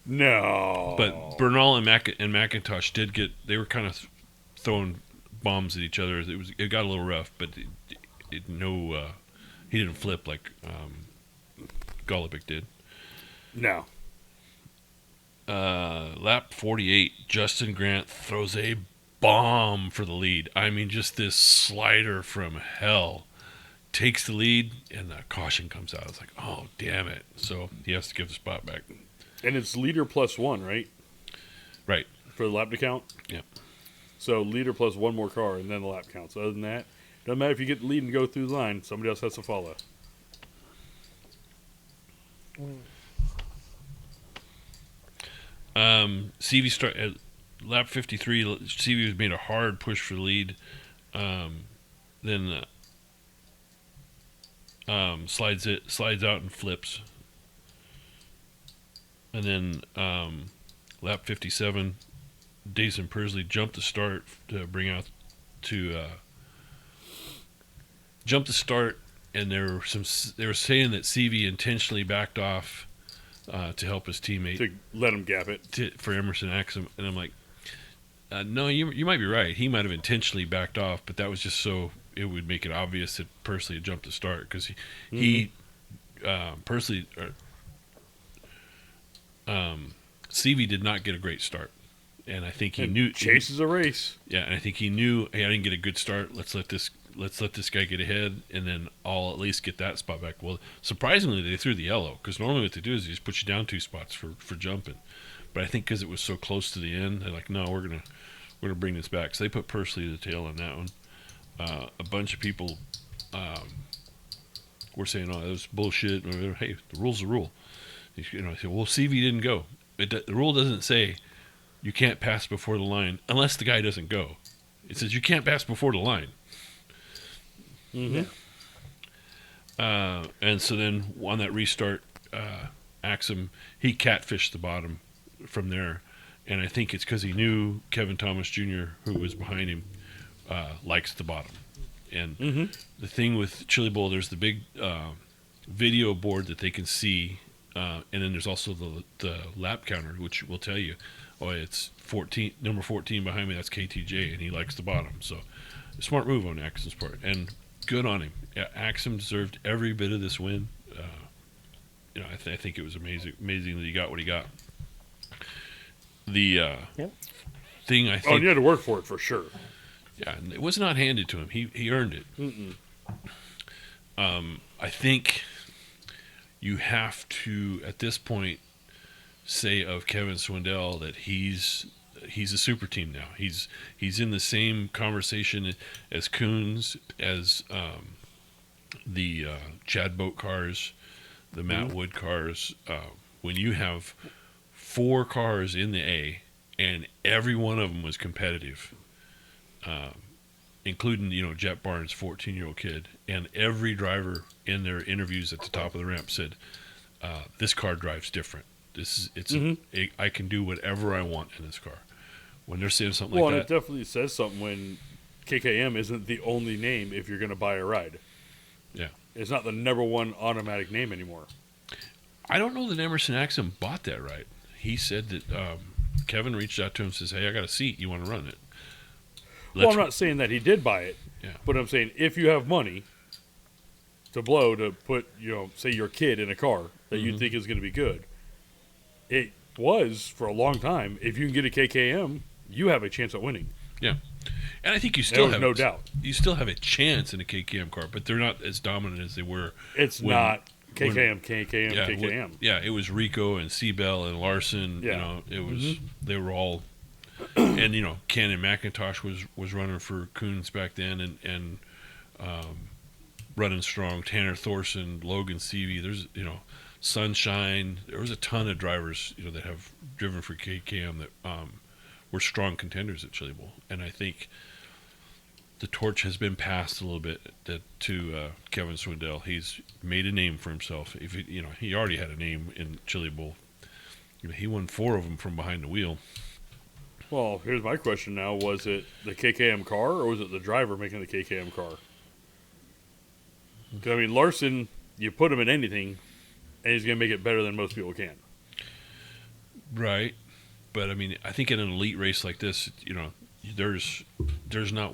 No. But Bernal and McIntosh did get. They were kind of throwing bombs at each other. It got a little rough, but he didn't flip like Golobic did. No. Lap 48, Justin Grant throws a bomb for the lead. I mean, just this slider from hell. Takes the lead, and the caution comes out. It's like, oh, damn it. So he has to give the spot back. And it's leader plus one, right? Right. For the lap to count? Yep. So leader plus one more car, and then the lap counts. Other than that, doesn't matter if you get the lead and go through the line. Somebody else has to follow. CV start at lap 53. CV was made a hard push for the lead. Then slides out and flips. And then lap 57, Dason Persley jumped the start to bring out jump the start, and they were saying that CV intentionally backed off to help his teammate To let him gap it. for Emerson Axsom, and I'm like, No, you might be right. He might have intentionally backed off, but that was just so it would make it obvious that Pursley had jumped the start because Pursley CV did not get a great start, and I think he knew chases a race. Yeah, and I think he knew, hey, I didn't get a good start. Let's let this guy get ahead, and then I'll at least get that spot back. Well, surprisingly, they threw the yellow because normally what they do is they just put you down 2 spots for jumping. But I think because it was so close to the end, they're like, no, we're gonna bring this back. So they put Pursley to the tail on that one. A bunch of people were saying, oh, that was bullshit. Hey, the rule's the rule. I said, well, CV didn't go. The rule doesn't say you can't pass before the line unless the guy doesn't go. It says you can't pass before the line. Mm-hmm. And so then on that restart, Axsom, he catfished the bottom from there. And I think it's because he knew Kevin Thomas Jr., who was behind him, likes the bottom. And the thing with Chili Bowl, there's the big video board that they can see. And then there's also the lap counter, which will tell you, oh, it's number 14 behind me. That's KTJ, and he likes the bottom. So, a smart move on Axsom's part, and good on him. Yeah, Axsom deserved every bit of this win. I think it was amazing that he got what he got. The thing I think. Oh, you had to work for it for sure. Yeah, it was not handed to him. He earned it. I think you have to, at this point, say of Kevin Swindell that he's a super team now. He's in the same conversation as Coons, as the Chad Boat cars, the Matt Wood cars. When you have 4 cars in the A, and every one of them was competitive, including Jet Barnes, 14-year-old kid, and every driver in their interviews at the top of the ramp said, "This car drives different. I can do whatever I want in this car." When they're saying something like that, well, it definitely says something when KKM isn't the only name if you're going to buy a ride. Yeah, it's not the number one automatic name anymore. I don't know that Emerson Axsom bought that right. He said that Kevin reached out to him and says, "Hey, I got a seat. You want to run it?" I'm not saying that he did buy it, but I'm saying if you have money to blow to put, say your kid in a car that you think is going to be good, it was for a long time. If you can get a KKM, you have a chance at winning. Yeah, and I think you still have no doubt. You still have a chance in a KKM car, but they're not as dominant as they were. It's not KKM. It was Rico and Seabell and Larson. Yeah. It was they were all, and Ken and McIntosh was running for Coons back then, and running strong. Tanner Thorson, Logan Seavey. There's Sunshine. There was a ton of drivers that have driven for KKM that were strong contenders at Chili Bowl, and I think the torch has been passed a little bit to Kevin Swindell. He's made a name for himself. If he already had a name in Chili Bowl. He won 4 of them from behind the wheel. Well, here's my question now: was it the KKM car, or was it the driver making the KKM car? Because Larson, you put him in anything, and he's going to make it better than most people can. Right, but I think in an elite race like this, there's not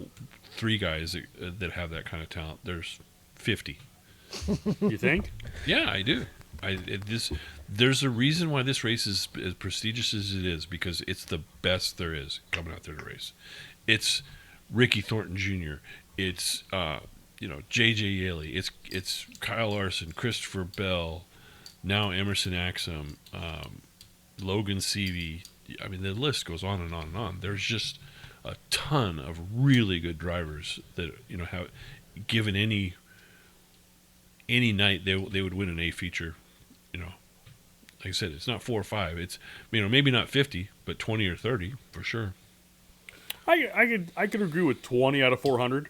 3 guys that have that kind of talent. There's 50. You think? Yeah, I do. There's a reason why this race is as prestigious as it is, because it's the best there is coming out there to race. It's Ricky Thornton Jr. It's J.J. Yaley. It's Kyle Larson, Christopher Bell, now Emerson Axsom, Logan Seavey. The list goes on and on and on. There's just a ton of really good drivers that have given any night they would win an A feature. Like I said, it's not 4 or 5. It's maybe not 50, but 20 or 30 for sure. I could agree with 20 out of 400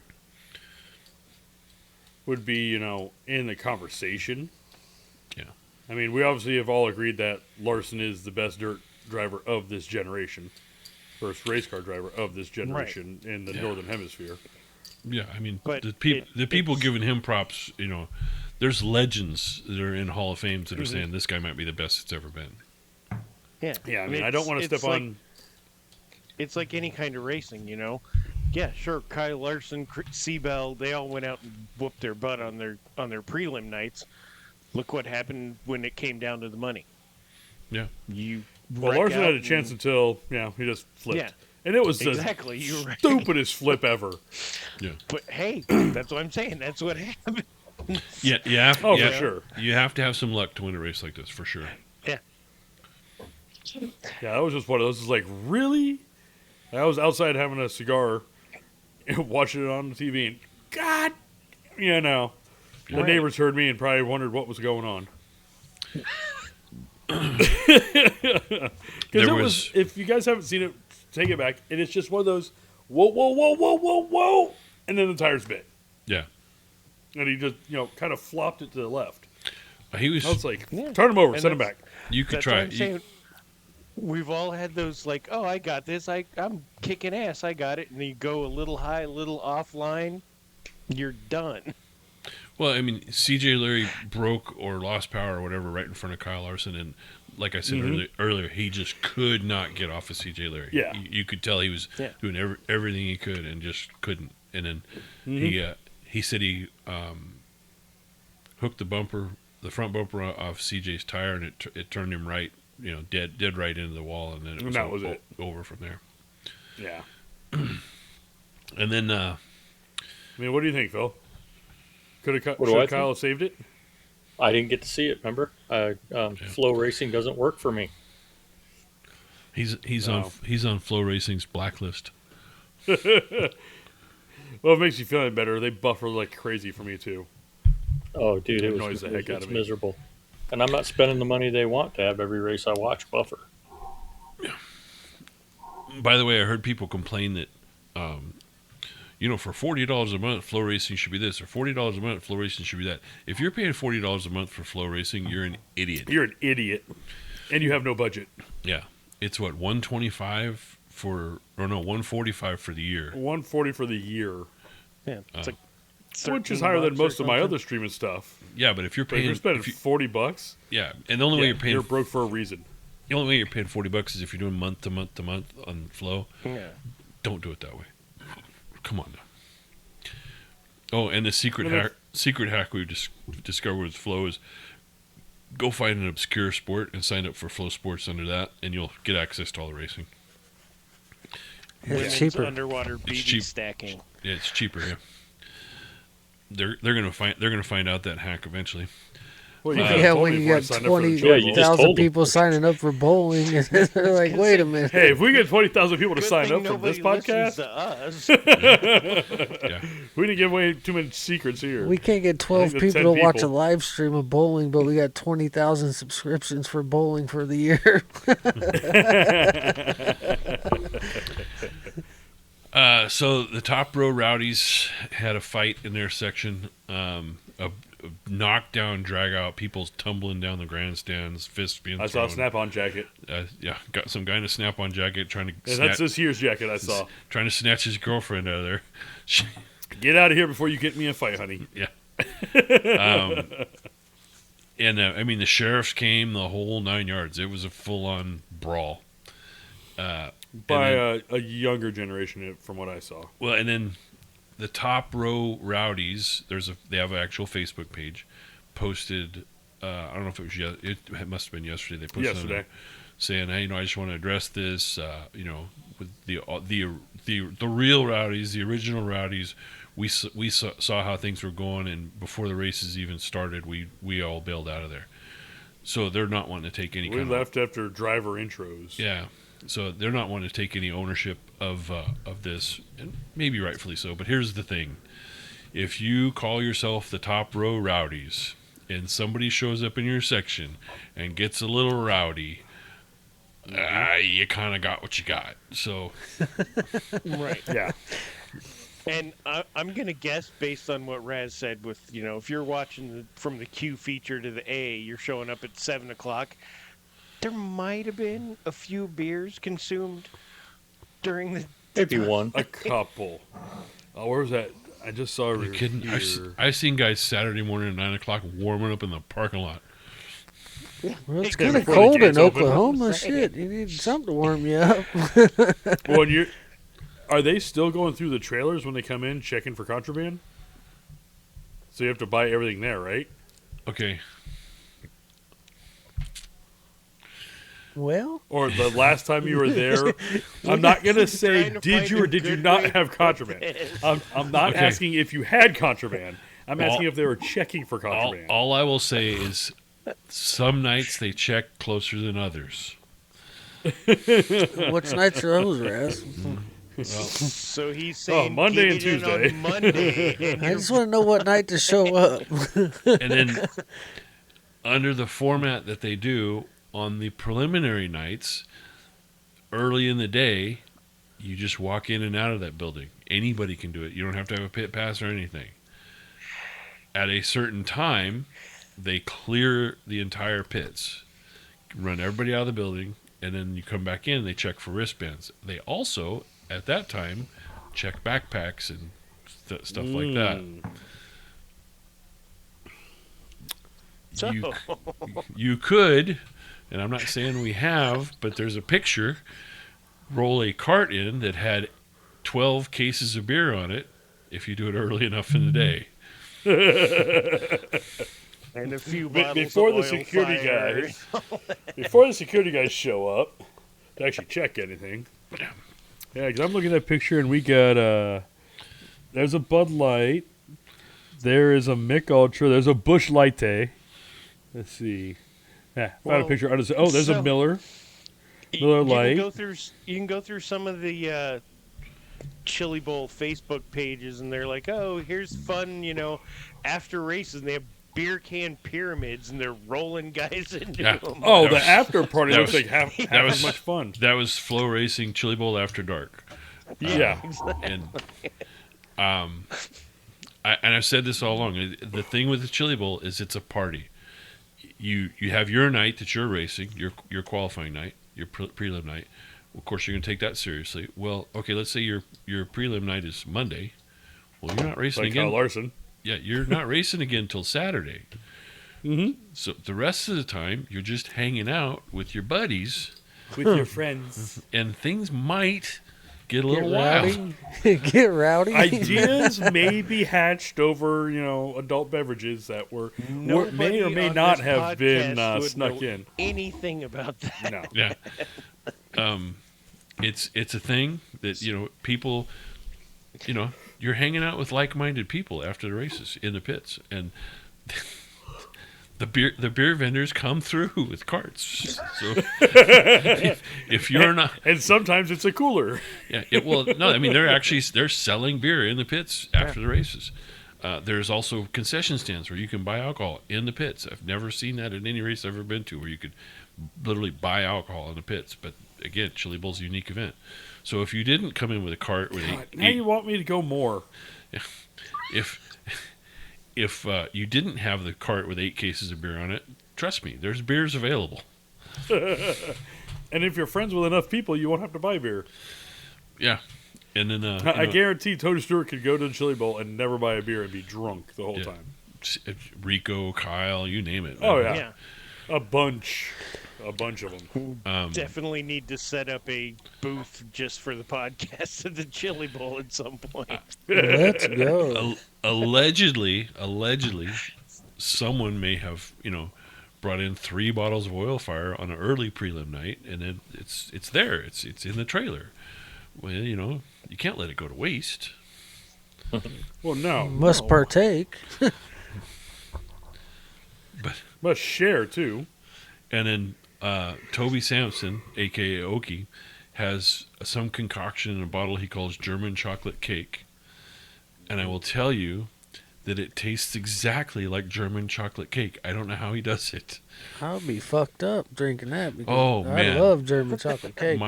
would be in the conversation. Yeah. We obviously have all agreed that Larson is the best dirt driver of this generation. First race car driver of this generation in the Northern Hemisphere. Yeah, but the people giving him props, there's legends that are in Hall of Fames that are saying this guy might be the best it's ever been. Yeah. Yeah, I don't want to step on it's like any kind of racing, you know. Yeah, sure. Kyle Larson, Seabell, they all went out and whooped their butt on their prelim nights. Look what happened when it came down to the money. Yeah. Larson had a chance until he just flipped. Yeah. And it was exactly. You're right. Stupidest flip ever. Yeah. But hey, that's what I'm saying. That's what happened. Yeah. For sure. You have to have some luck to win a race like this, for sure. Yeah. Yeah, that was just one of those. It's like, really? I was outside having a cigar and watching it on the TV, and God, the neighbors heard me and probably wondered what was going on. Because if you guys haven't seen it, take it back, and it's just one of those, whoa, whoa, whoa, whoa, whoa, whoa, and then the tires bit. Yeah. And he just, kind of flopped it to the left. I was like, turn him over, and send him back. You could try it. We've all had those, like, oh, I got this. I'm kicking ass. I got it. And you go a little high, a little offline. You're done. Well, I mean, CJ Larry broke or lost power or whatever right in front of Kyle Larson. And like I said earlier, he just could not get off of CJ Larry. Yeah. You could tell he was doing everything he could and just couldn't. And then he said he hooked the front bumper off CJ's tire, and it turned him right. Dead right into the wall, and then it was over from there. Yeah. And then, what do you think, Phil? Should Kyle have saved it? I didn't get to see it. Remember, Flow Racing doesn't work for me. He's on Flow Racing's blacklist. Well, it makes you feel any better. They buffer like crazy for me too. Oh, dude, it's miserable. And I'm not spending the money they want to have every race I watch buffer. Yeah. By the way, I heard people complain that, for $40 a month, Flow Racing should be this, or $40 a month, Flow Racing should be that. If you're paying $40 a month for Flow Racing, you're an idiot. You're an idiot, and you have no budget. Yeah, it's what, $125 $145 for the year. $140 for the year. Yeah, it's which is higher than most of my other streaming stuff. Yeah, but if you're paying, spending $40, yeah, and the only way you're paying, you're broke for a reason. The only way you're paying $40 is if you're doing month to month to month on Flow. Yeah, don't do it that way. Come on now. Oh, and the secret hack we just discovered with Flow is go find an obscure sport and sign up for Flow Sports under that, and you'll get access to all the racing. It's cheaper. Underwater BB stacking. Yeah, it's cheaper. Yeah. They're gonna find out that hack eventually. Well, when you got 20,000 people signing up for bowling, and they're like, "Wait a minute." Hey, if we get 20,000 people to sign up for this podcast, we didn't give away too many secrets here. We can't get 12 people to watch a live stream of bowling, but we got 20,000 subscriptions for bowling for the year. So the Top Row Rowdies had a fight in their section, a knockdown, drag out, people's tumbling down the grandstands, fists being thrown. I saw a snap-on jacket. Got some guy in a snap-on jacket trying to. That's this year's jacket I saw. Trying to snatch his girlfriend out of there. Get out of here before you get me in a fight, honey. Yeah. And the sheriffs came, the whole 9 yards. It was a full-on brawl. By a younger generation, from what I saw. Well, and then the Top Row Rowdies, they have an actual Facebook page, posted. I don't know if it was it must have been yesterday. They posted yesterday saying, "Hey, I just want to address this. With the real Rowdies, the original Rowdies. We saw how things were going, and before the races even started, we all bailed out of there. So they're not wanting to take any. We left after driver intros. Yeah." So they're not wanting to take any ownership of this, and maybe rightfully so. But here's the thing: if you call yourself the Top Row Rowdies, and somebody shows up in your section and gets a little rowdy, you kind of got what you got. So, right, yeah. And I'm gonna guess based on what Raz said. With if you're watching from the Q feature to the A, you're showing up at 7:00. There might have been a few beers consumed during the maybe one. A couple. Oh, where was that? I just saw it. I've seen guys Saturday morning at 9:00 warming up in the parking lot. Well, it's Yeah, kind of before the cold in gates open. Oklahoma. Shit, you need something to warm you up. Well, are they still going through the trailers when they come in, checking for contraband? So you have to buy everything there, right? Okay. Well, Or the last time you were there, I'm not going to say did you or did you not have contraband. I'm not Okay. asking if you had contraband. I'm asking if they were checking for contraband. All I will say is some nights they check closer than others. which nights are those, Raz? So he's saying Monday and get it in Tuesday. on Monday. And I just want to know what night to show up. And then under the format that they do on the preliminary nights, early in the day, you just walk in and out of that building. Anybody can do it. You don't have to have a pit pass or anything. At a certain time, they clear the entire pits, run everybody out of the building, and then you come back in, they check for wristbands. They also, at that time, check backpacks and stuff like that. So, You could, and I'm not saying we have, but there's a picture, roll a cart in that had 12 cases of beer on it if you do it early enough in the day. and a few bottles Before of the oil security fire. guys, before the security guys show up to actually check anything. Yeah, because I'm looking at that picture and we got there's a Bud Light, there is a Mick Ultra, there's a Busch Light. Let's see. Yeah, found a picture. Oh, there's a Miller. Miller Lite. You can go through some of the Chili Bowl Facebook pages, and they're like, "Oh, here's fun, after races." And they have beer can pyramids, and they're rolling guys into them. Oh, the after party looks like half as much fun. That was Flow Racing Chili Bowl After Dark. Yeah, exactly. And I've said this all along. The thing with the Chili Bowl is it's a party. You have your night that you're racing, your qualifying night, your prelim night. Of course, you're going to take that seriously. Well, okay, let's say your prelim night is Monday. Well, you're not racing like again. Kyle Larson. Yeah, you're not racing again until Saturday. Mm-hmm. So the rest of the time, you're just hanging out with your buddies. With your friends. And things might get a little wild. Get rowdy. Ideas may be hatched over, adult beverages that may or may not have been snuck in. Anything about that? No. Yeah. It's a thing that people, you're hanging out with like-minded people after the races in the pits, and the beer vendors come through with carts. So if you're not, and sometimes it's a cooler. Yeah. They're selling beer in the pits after the races. There's also concession stands where you can buy alcohol in the pits. I've never seen that at any race I've ever been to, where you could literally buy alcohol in the pits. But again, Chili Bowl's a unique event. So if you didn't come in with a cart with now you want me to go more. If you didn't have the cart with 8 cases of beer on it, trust me, there's beers available. And if you're friends with enough people, you won't have to buy beer. Yeah. And then I guarantee Tony Stewart could go to the Chili Bowl and never buy a beer and be drunk the whole time. Rico, Kyle, you name it. Oh yeah. A bunch of them. Definitely need to set up a booth just for the podcast at the Chili Bowl at some point. Let's go. Allegedly, someone may have brought in 3 bottles of oil fire on an early prelim night, and then it's there. It's in the trailer. Well, you can't let it go to waste. Well, no. Must partake. But must share too. And then Toby Sampson, a.k.a. Okie, has some concoction in a bottle he calls German chocolate cake. And I will tell you that it tastes exactly like German chocolate cake. I don't know how he does it. I'll be fucked up drinking that because man. I love German chocolate cake.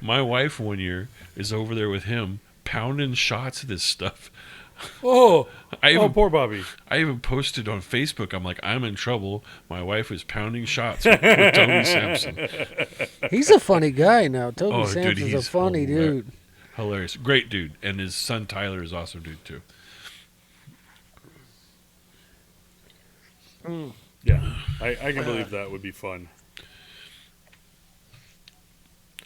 My wife one year is over there with him pounding shots of this stuff. Poor Bobby. I even posted on Facebook, I'm like, I'm in trouble. My wife is pounding shots with Toby Sampson. He's a funny guy now. Toby Sampson's a funny dude. Hilarious. Great dude. And his son Tyler is awesome dude too. Yeah, I can believe that would be fun.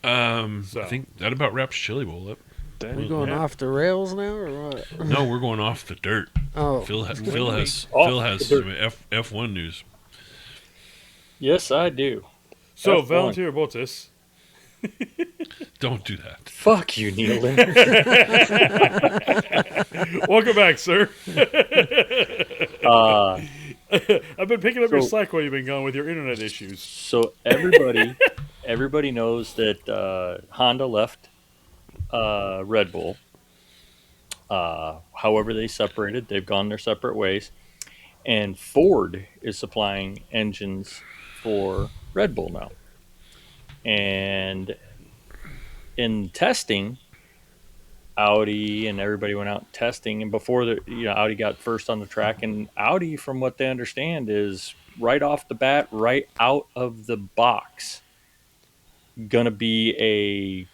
I think that about wraps Chili Bowl up. We going off the rails now, or what? No, we're going off the dirt. Oh, Phil has some F1 news. Yes, I do. So, F1. Valentino Bottas. Don't do that. Fuck you, Nealon. Welcome back, sir. I've been picking up your slack while you've been gone with your internet issues. So everybody knows that Honda left Red Bull. However, they separated. They've gone their separate ways. And Ford is supplying engines for Red Bull now. And in testing, Audi and everybody went out testing. And before Audi got first on the track. And Audi, from what they understand, is right off the bat, right out of the box, going to be a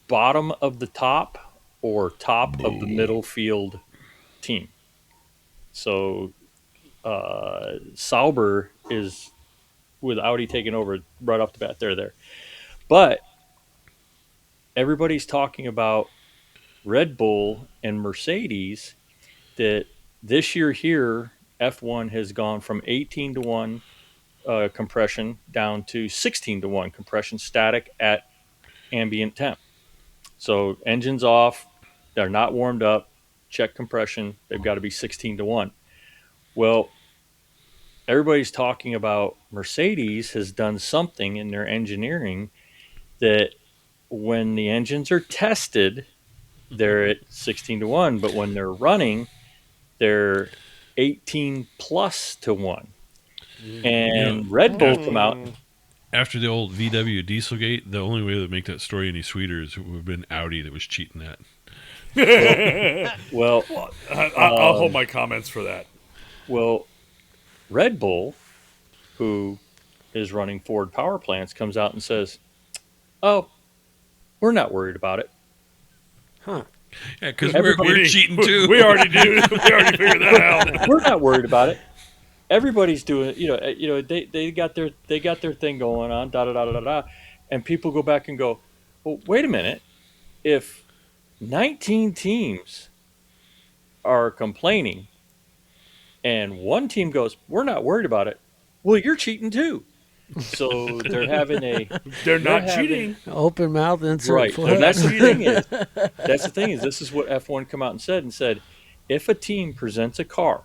bottom of the top or top of the middle field team. So Sauber is, with Audi taking over right off the bat, they're there. But everybody's talking about Red Bull and Mercedes, that this year here, F1 has gone from 18-1 compression down to 16-1 compression static at ambient temp. So engines off, they're not warmed up, check compression, they've got to be 16-1. Well, everybody's talking about Mercedes has done something in their engineering that when the engines are tested, they're at 16-1, but when they're running, they're 18+1. And Red Bull come out. After the old VW Dieselgate, the only way to make that story any sweeter is it would have been Audi that was cheating that. Well, I'll hold my comments for that. Well, Red Bull, who is running Ford power plants, comes out and says, "Oh, we're not worried about it." Huh. Yeah, because we're cheating too. We already do. We already figured that out. We're not worried about it. Everybody's doing, they got their thing going on, and people go back and go, well, wait a minute. If 19 teams are complaining, and one team goes, we're not worried about it, well, you're cheating too. So they're having they're not cheating. Open mouth insert. Right. So that's the thing is, this is what F1 come out and said, if a team presents a car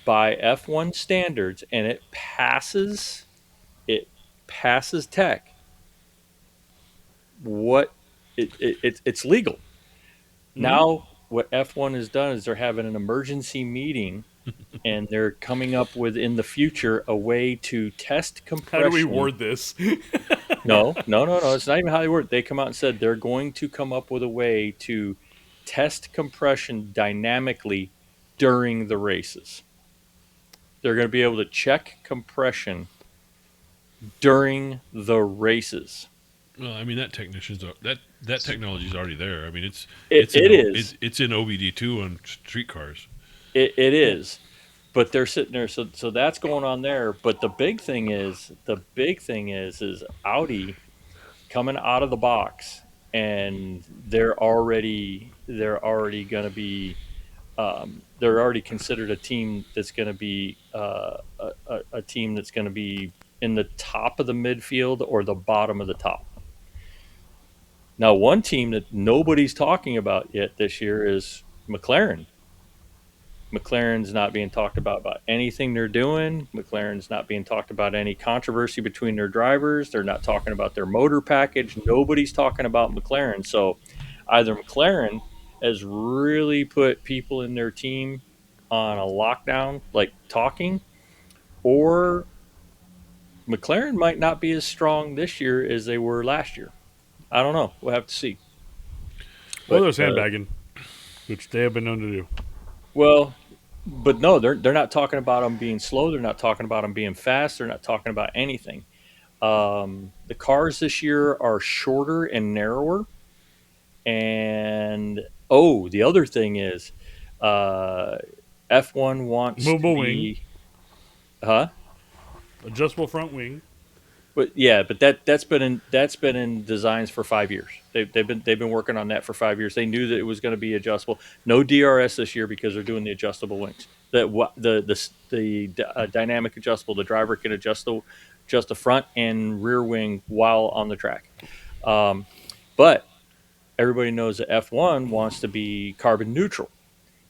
by F1 standards and it passes tech, it's legal. Now what F1 has done is they're having an emergency meeting and they're coming up with, in the future, a way to test compression. How do we word this? No. It's not even how they word it. They come out and said they're going to come up with a way to test compression dynamically during the races. They're going to be able to check compression during the races. Well, I mean, that technology is already there. I mean, it's in OBD2 on street cars. It is, but they're sitting there. So that's going on there. But the big thing is Audi coming out of the box, and they're already going to be. They're already considered a team that's going to be a team that's going to be in the top of the midfield or the bottom of the top. Now, one team that nobody's talking about yet this year is McLaren. McLaren's not being talked about anything they're doing. McLaren's not being talked about any controversy between their drivers. They're not talking about their motor package. Nobody's talking about McLaren. So either McLaren has really put people in their team on a lockdown, like talking, or McLaren might not be as strong this year as they were last year. I don't know. We'll have to see. Well, they're sandbagging, which they have been known to do. Well, but no, they're not talking about them being slow. They're not talking about them being fast. They're not talking about anything. The cars this year are shorter and narrower. And, the other thing is F1 wants to be... Huh? Adjustable front wing. But yeah, but that's been in designs for 5 years. They've been working on that for 5 years. They knew that it was going to be adjustable. No DRS this year because they're doing the adjustable wings. The dynamic adjustable. The driver can adjust the front and rear wing while on the track. But everybody knows that F1 wants to be carbon neutral.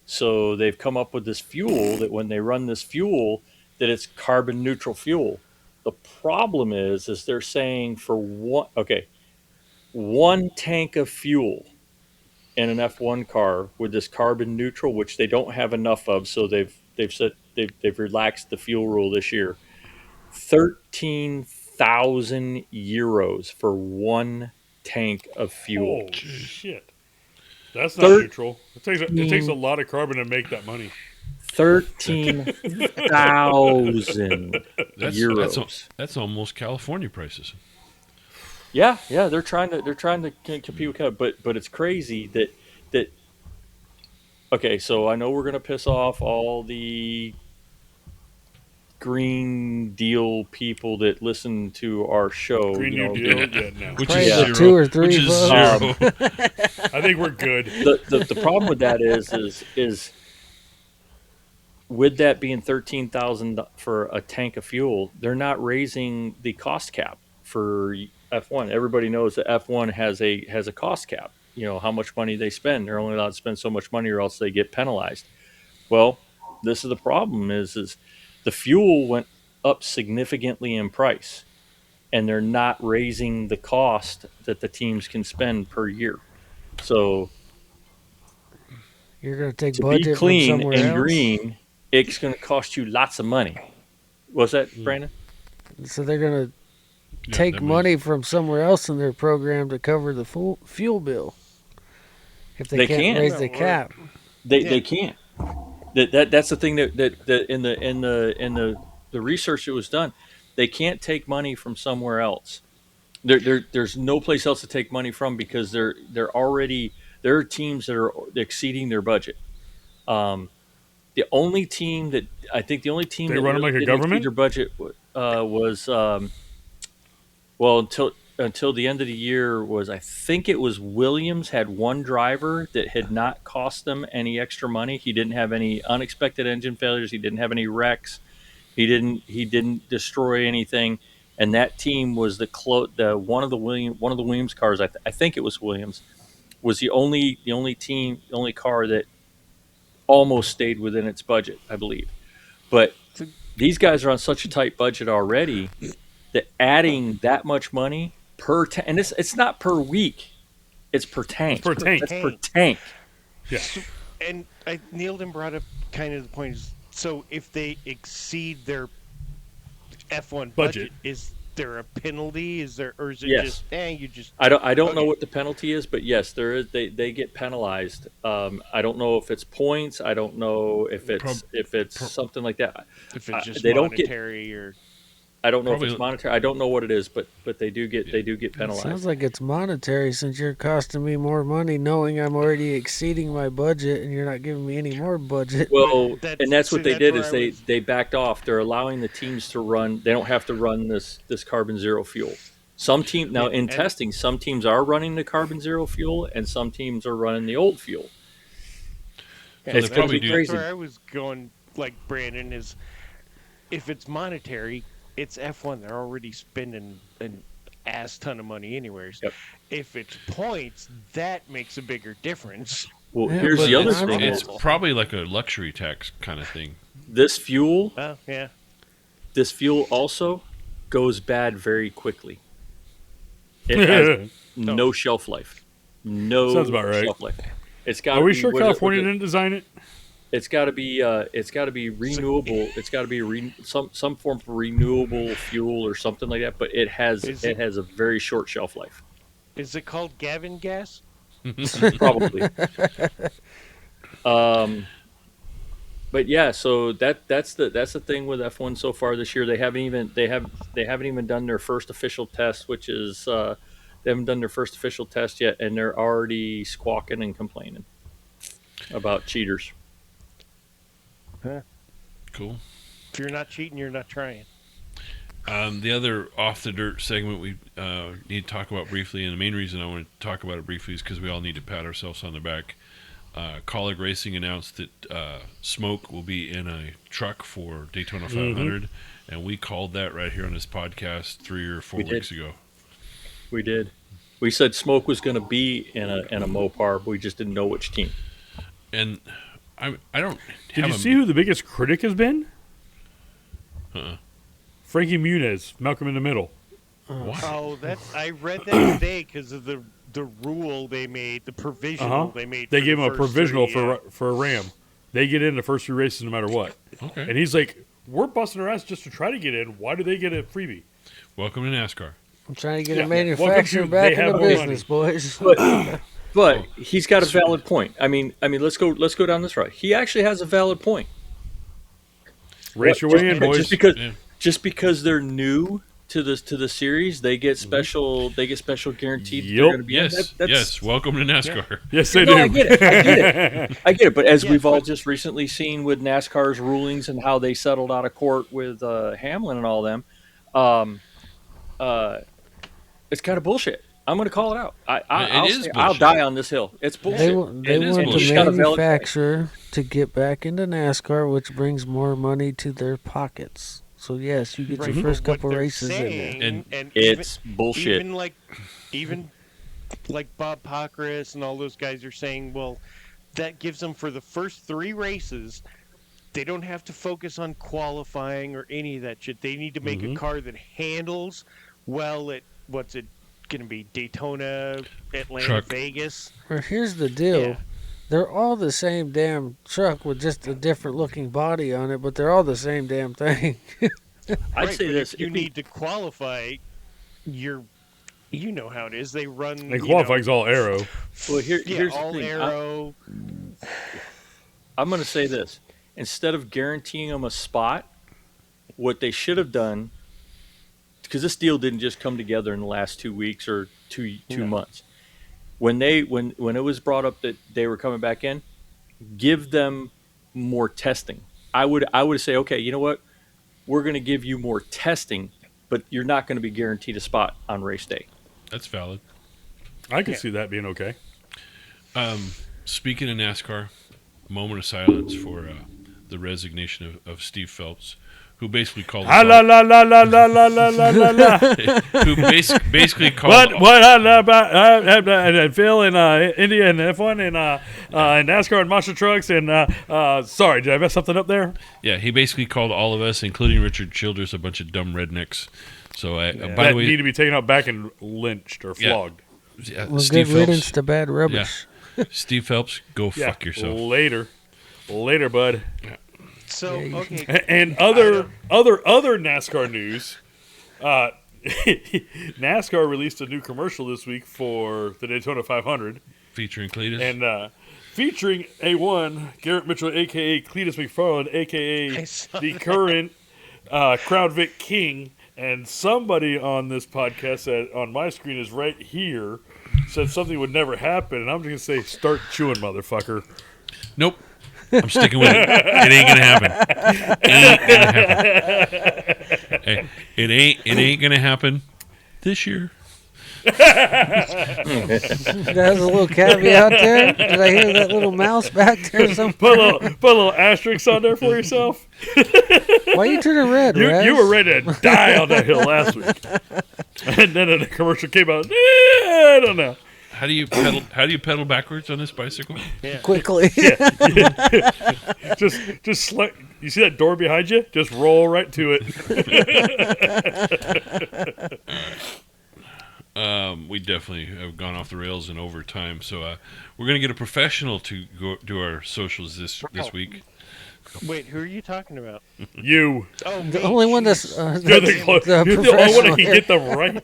So they've come up with this fuel that when they run this fuel, that it's carbon neutral fuel. The problem is they're saying for one tank of fuel in an F1 car with this carbon neutral, which they don't have enough of, so they've relaxed the fuel rule this year. 13,000 euros for one tank of fuel. Oh shit! That's not neutral. It takes a lot of carbon to make that money. 13,000 euros. That's almost California prices. Yeah, they're trying to compete with, but it's crazy that. Okay, so I know we're gonna piss off all the Green Deal people that listen to our show. Green New Deal, yeah, no. Which Probably is the zero. 2 or 3 Which of is us. zero. I think we're good. The problem with that is with that being 13,000 for a tank of fuel, they're not raising the cost cap for F1. Everybody knows that F1 has a cost cap. You know how much money they spend. They're only allowed to spend so much money, or else they get penalized. Well, this is the problem: is the fuel went up significantly in price, and they're not raising the cost that the teams can spend per year. So You're going to take to budget be from clean somewhere and else? green, it's going to cost you lots of money. What's that, Brandon? So they're going to Yeah, take that money from somewhere else in their program to cover the fuel bill. If they can't can't. raise the cap. They can't. That's the thing that in the research that was done, they can't take money from somewhere else. There's no place else to take money from because there are teams that are exceeding their budget. The only team that They that run them like a didn't exceed government? their budget was until the end of the year was, I think it was Williams had one driver that had not cost them any extra money. He didn't have any unexpected engine failures. He didn't have any wrecks. He didn't destroy anything. And that team was one of the Williams cars. I think it was Williams was the only car that almost stayed within its budget, I believe. But these guys are on such a tight budget already that adding that much money per tank, and it's not per week, it's per tank. It's per tank. That's per tank. Yeah. And Neilton brought up kind of the point. So if they exceed their F1 budget, is there a penalty? Is it Yes. just you just? I don't know Okay. what the penalty is, but yes, there is. They get penalized. I don't know if it's points. I don't know if it's something like that. If it's just they don't get. monetary or I don't know if Probably- it's monetary. I don't know what it is, but they do get penalized. Sounds like it's monetary since you're costing me more money knowing I'm already exceeding my budget and you're not giving me any more budget. Well, That's- and that's what see, they that's did where is I they, was- they backed off. They're allowing the teams to run. They don't have to run this carbon zero fuel. Some team now in and- testing, some teams are running the carbon zero fuel, and some teams are running the old fuel. Yeah, It's they going to probably be do- crazy. That's where I was going, like Brandon, is if it's monetary, it's F1. They're already spending an ass ton of money anyways. Yep. If it's points, that makes a bigger difference. Well, Yeah, here's but the other it's thing: It's probably like a luxury tax kind of thing. this fuel Yeah. also goes bad very quickly. It has no shelf life. No Sounds about right. shelf life. It's got. Are we sure California didn't design it? It's got to be renewable. It's got to be some form of renewable fuel or something like that. But it has a very short shelf life. Is it called Gavin gas? Probably. But yeah, so that's the thing with F1 so far this year. They haven't even done their first official test, which is they haven't done their first official test yet, and they're already squawking and complaining about cheaters. Cool. If you're not cheating, you're not trying. The other off the dirt segment we need to talk about briefly, and the main reason I want to talk about it briefly is because we all need to pat ourselves on the back. Colleague Racing announced that Smoke will be in a truck for Daytona 500, and we called that right here on this podcast 3 or 4 weeks ago. We did. We said Smoke was going to be in a Mopar, but we just didn't know which team. And I don't. Did you see who the biggest critic has been? Frankie Muniz, Malcolm in the Middle. What? Oh, I read that today because of the rule they made, the provisional they made. They for gave the him a first provisional three, for a Ram. They get in the first 3 races no matter what. Okay. And he's like, we're busting our ass just to try to get in. Why do they get a freebie? Welcome to NASCAR. I'm trying to get Yeah. a manufacturer back in the business, boys. But he's got a valid point. I mean, let's go down this route. He actually has a valid point. Race your way in, boys. Just because they're new to the series, they get special guaranteed. Yep. They're gonna be Yes. Welcome to NASCAR. Yes, they No, do. I get it. I get it. But as we've all just recently seen with NASCAR's rulings and how they settled out of court with Hamlin and all them, it's kind of bullshit. I'm going to call it out. I'll die on this hill. It's bullshit. They want the manufacturer to get back into NASCAR, which brings more money to their pockets. So yes, you get your first couple races in there. And it's bullshit. Even like Bob Pockris and all those guys are saying, well, that gives them for the first 3 races. They don't have to focus on qualifying or any of that shit. They need to make a car that handles well at what's it going to be, Daytona, Atlanta, Vegas. Well, here's the deal. Yeah. They're all the same damn truck with just a different looking body on it, but they're all the same damn thing. I'd say this. If you need to qualify, you know how it is. They run. And qualifying's all aero. Well, here's all the thing. aero. I'm going to say this. Instead of guaranteeing them a spot, what they should have done, because this deal didn't just come together in the last 2 weeks or two months. When it was brought up that they were coming back in, give them more testing. I would say, okay, you know what? We're going to give you more testing, but you're not going to be guaranteed a spot on race day. That's valid. I can see that being okay. Speaking of NASCAR, a moment of silence for the resignation of Steve Phelps, who basically called us who basically called and Phil and India and F1 and NASCAR and monster trucks and sorry, did I mess something up there? Yeah, he basically called all of us, including Richard Childress, a bunch of dumb rednecks. So by that the way, need to be taken out back and lynched or flogged. Well, good riddance to bad rubbish. Yeah. Steve Phelps, go fuck yourself. Later, bud. So okay. And other NASCAR news, NASCAR released a new commercial this week for the Daytona 500, featuring Cletus and featuring A1 Garrett Mitchell, aka Cletus McFarland, aka the current Crown Vic King. And somebody on this podcast that on my screen is right here said something would never happen, and I'm just going to say, start chewing, motherfucker. Nope. I'm sticking with it. It ain't gonna happen. Hey, it ain't gonna happen this year. There's a little caveat there. Did I hear that little mouse back there somewhere? Put a little asterisk on there for yourself. Why you turning red, You were ready to die on that hill last week. And then the commercial came out. I don't know. How do you pedal backwards on this bicycle? Yeah. Quickly. Just you see that door behind you? Just roll right to it. We definitely have gone off the rails in overtime, so we're gonna get a professional to go do our socials this week. Wait, who are you talking about? You. Oh, The only one that's You're the only one that can get them right.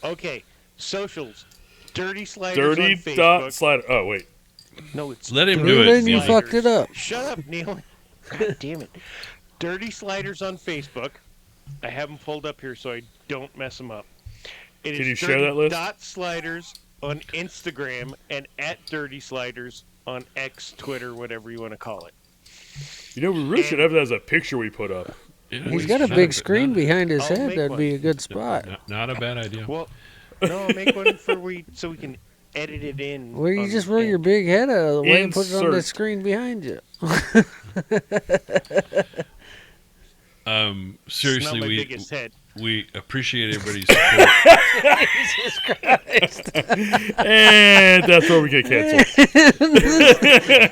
Okay, socials. Dirty Sliders on Facebook. Dirty.slider. Oh, wait. No, it's Let him do it. Then you fucked it up. Shut up, Neil. God damn it. Dirty Sliders on Facebook. I have them pulled up here so I don't mess them up. It Can is you share that list? Sliders on Instagram and @Dirty Sliders on X, Twitter, whatever you want to call it. You know, we really should have that as a picture we put up. He's got a big screen behind his I'll head. make That'd one. be a good spot. Not a bad idea. Well, no, make one so we can edit it in. Where you on just the roll your end. big head out of the way and put it on the Insert. screen behind you. Seriously, It's not my biggest head. we appreciate everybody's support. Jesus Christ. And that's where we get canceled.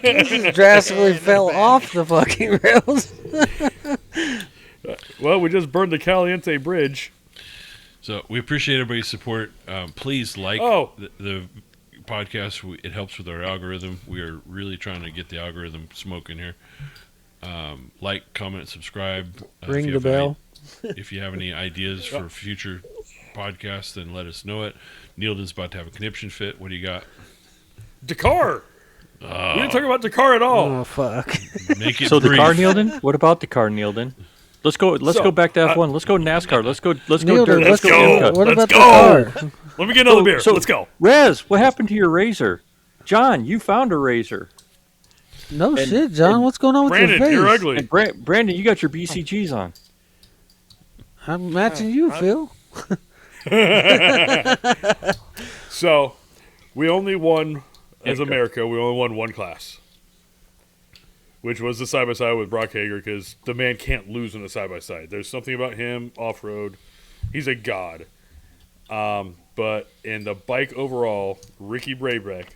This drastically fell off the fucking rails. Well, we just burned the Caliente Bridge. So we appreciate everybody's support. Please like Oh. the podcast. It helps with our algorithm. We are really trying to get the algorithm smoking here. Like, comment, subscribe. Ring if you the have bell. If you have any ideas for future podcasts, then let us know it. Neildon's about to have a conniption fit. What do you got? Dakar. We didn't talk about Dakar at all. Oh, fuck. Make it So the brief. car, Neildon? What about the car, Neildon? Let's go. Let's So, go back to F1. Let's go NASCAR. Let's go. Let's go Neil, dirt. let's Let's go. go. Inca. What Let's about go. the car? Let me get another beer. so- Let's go. Rez, what happened to your razor? John, you found a razor. No shit, John. What's going on with Brandon, your face? you're ugly. And Brandon, you got your BCGs on. I'm matching you, Phil. So, we only won, as America, we only won one class. Which was the side-by-side with Brock Hager, because the man can't lose in a side-by-side. There's something about him, off-road. He's a god. But in the bike overall, Ricky Braybeck,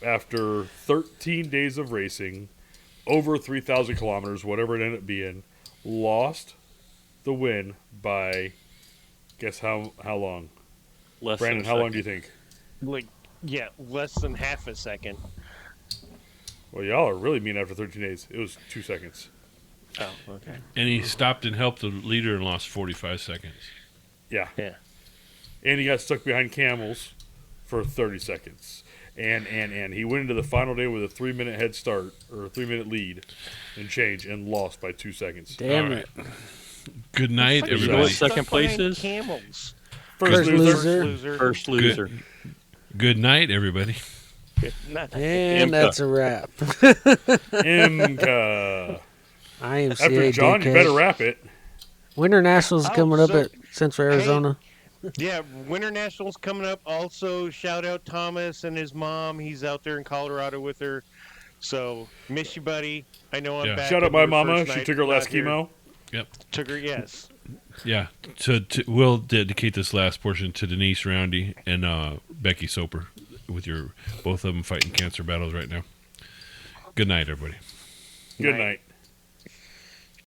after 13 days of racing, over 3,000 kilometers, whatever it ended up being, lost the win by, guess how long? Less Brandon, than how a long do you think? Less than half a second. Well, y'all are really mean after 13 days. It was 2 seconds. Oh, okay. And he stopped and helped the leader and lost 45 seconds. Yeah. Yeah. And he got stuck behind camels for 30 seconds. And he went into the final day with a 3-minute head start, or a 3-minute lead and change, and lost by 2 seconds. Damn All it. Good night, Fucking You know what everybody. second place is? Camels. First loser. loser. First loser. Good night, everybody. And that's a wrap. IMCA. IMCA After John, you better wrap it. Winter Nationals Oh, coming up so- at Central Arizona. Yeah, Winter Nationals coming up. Also, shout out Thomas and his mom. He's out there in Colorado with her. So, miss you, buddy. I know I'm Yeah. back. Shout out on my your mama. first She night took her last out here. chemo. Took her, yes. Yeah. So we'll dedicate this last portion to Denise Roundy and Becky Soper, with both of them fighting cancer battles right now. Good night, everybody. Good Night. night.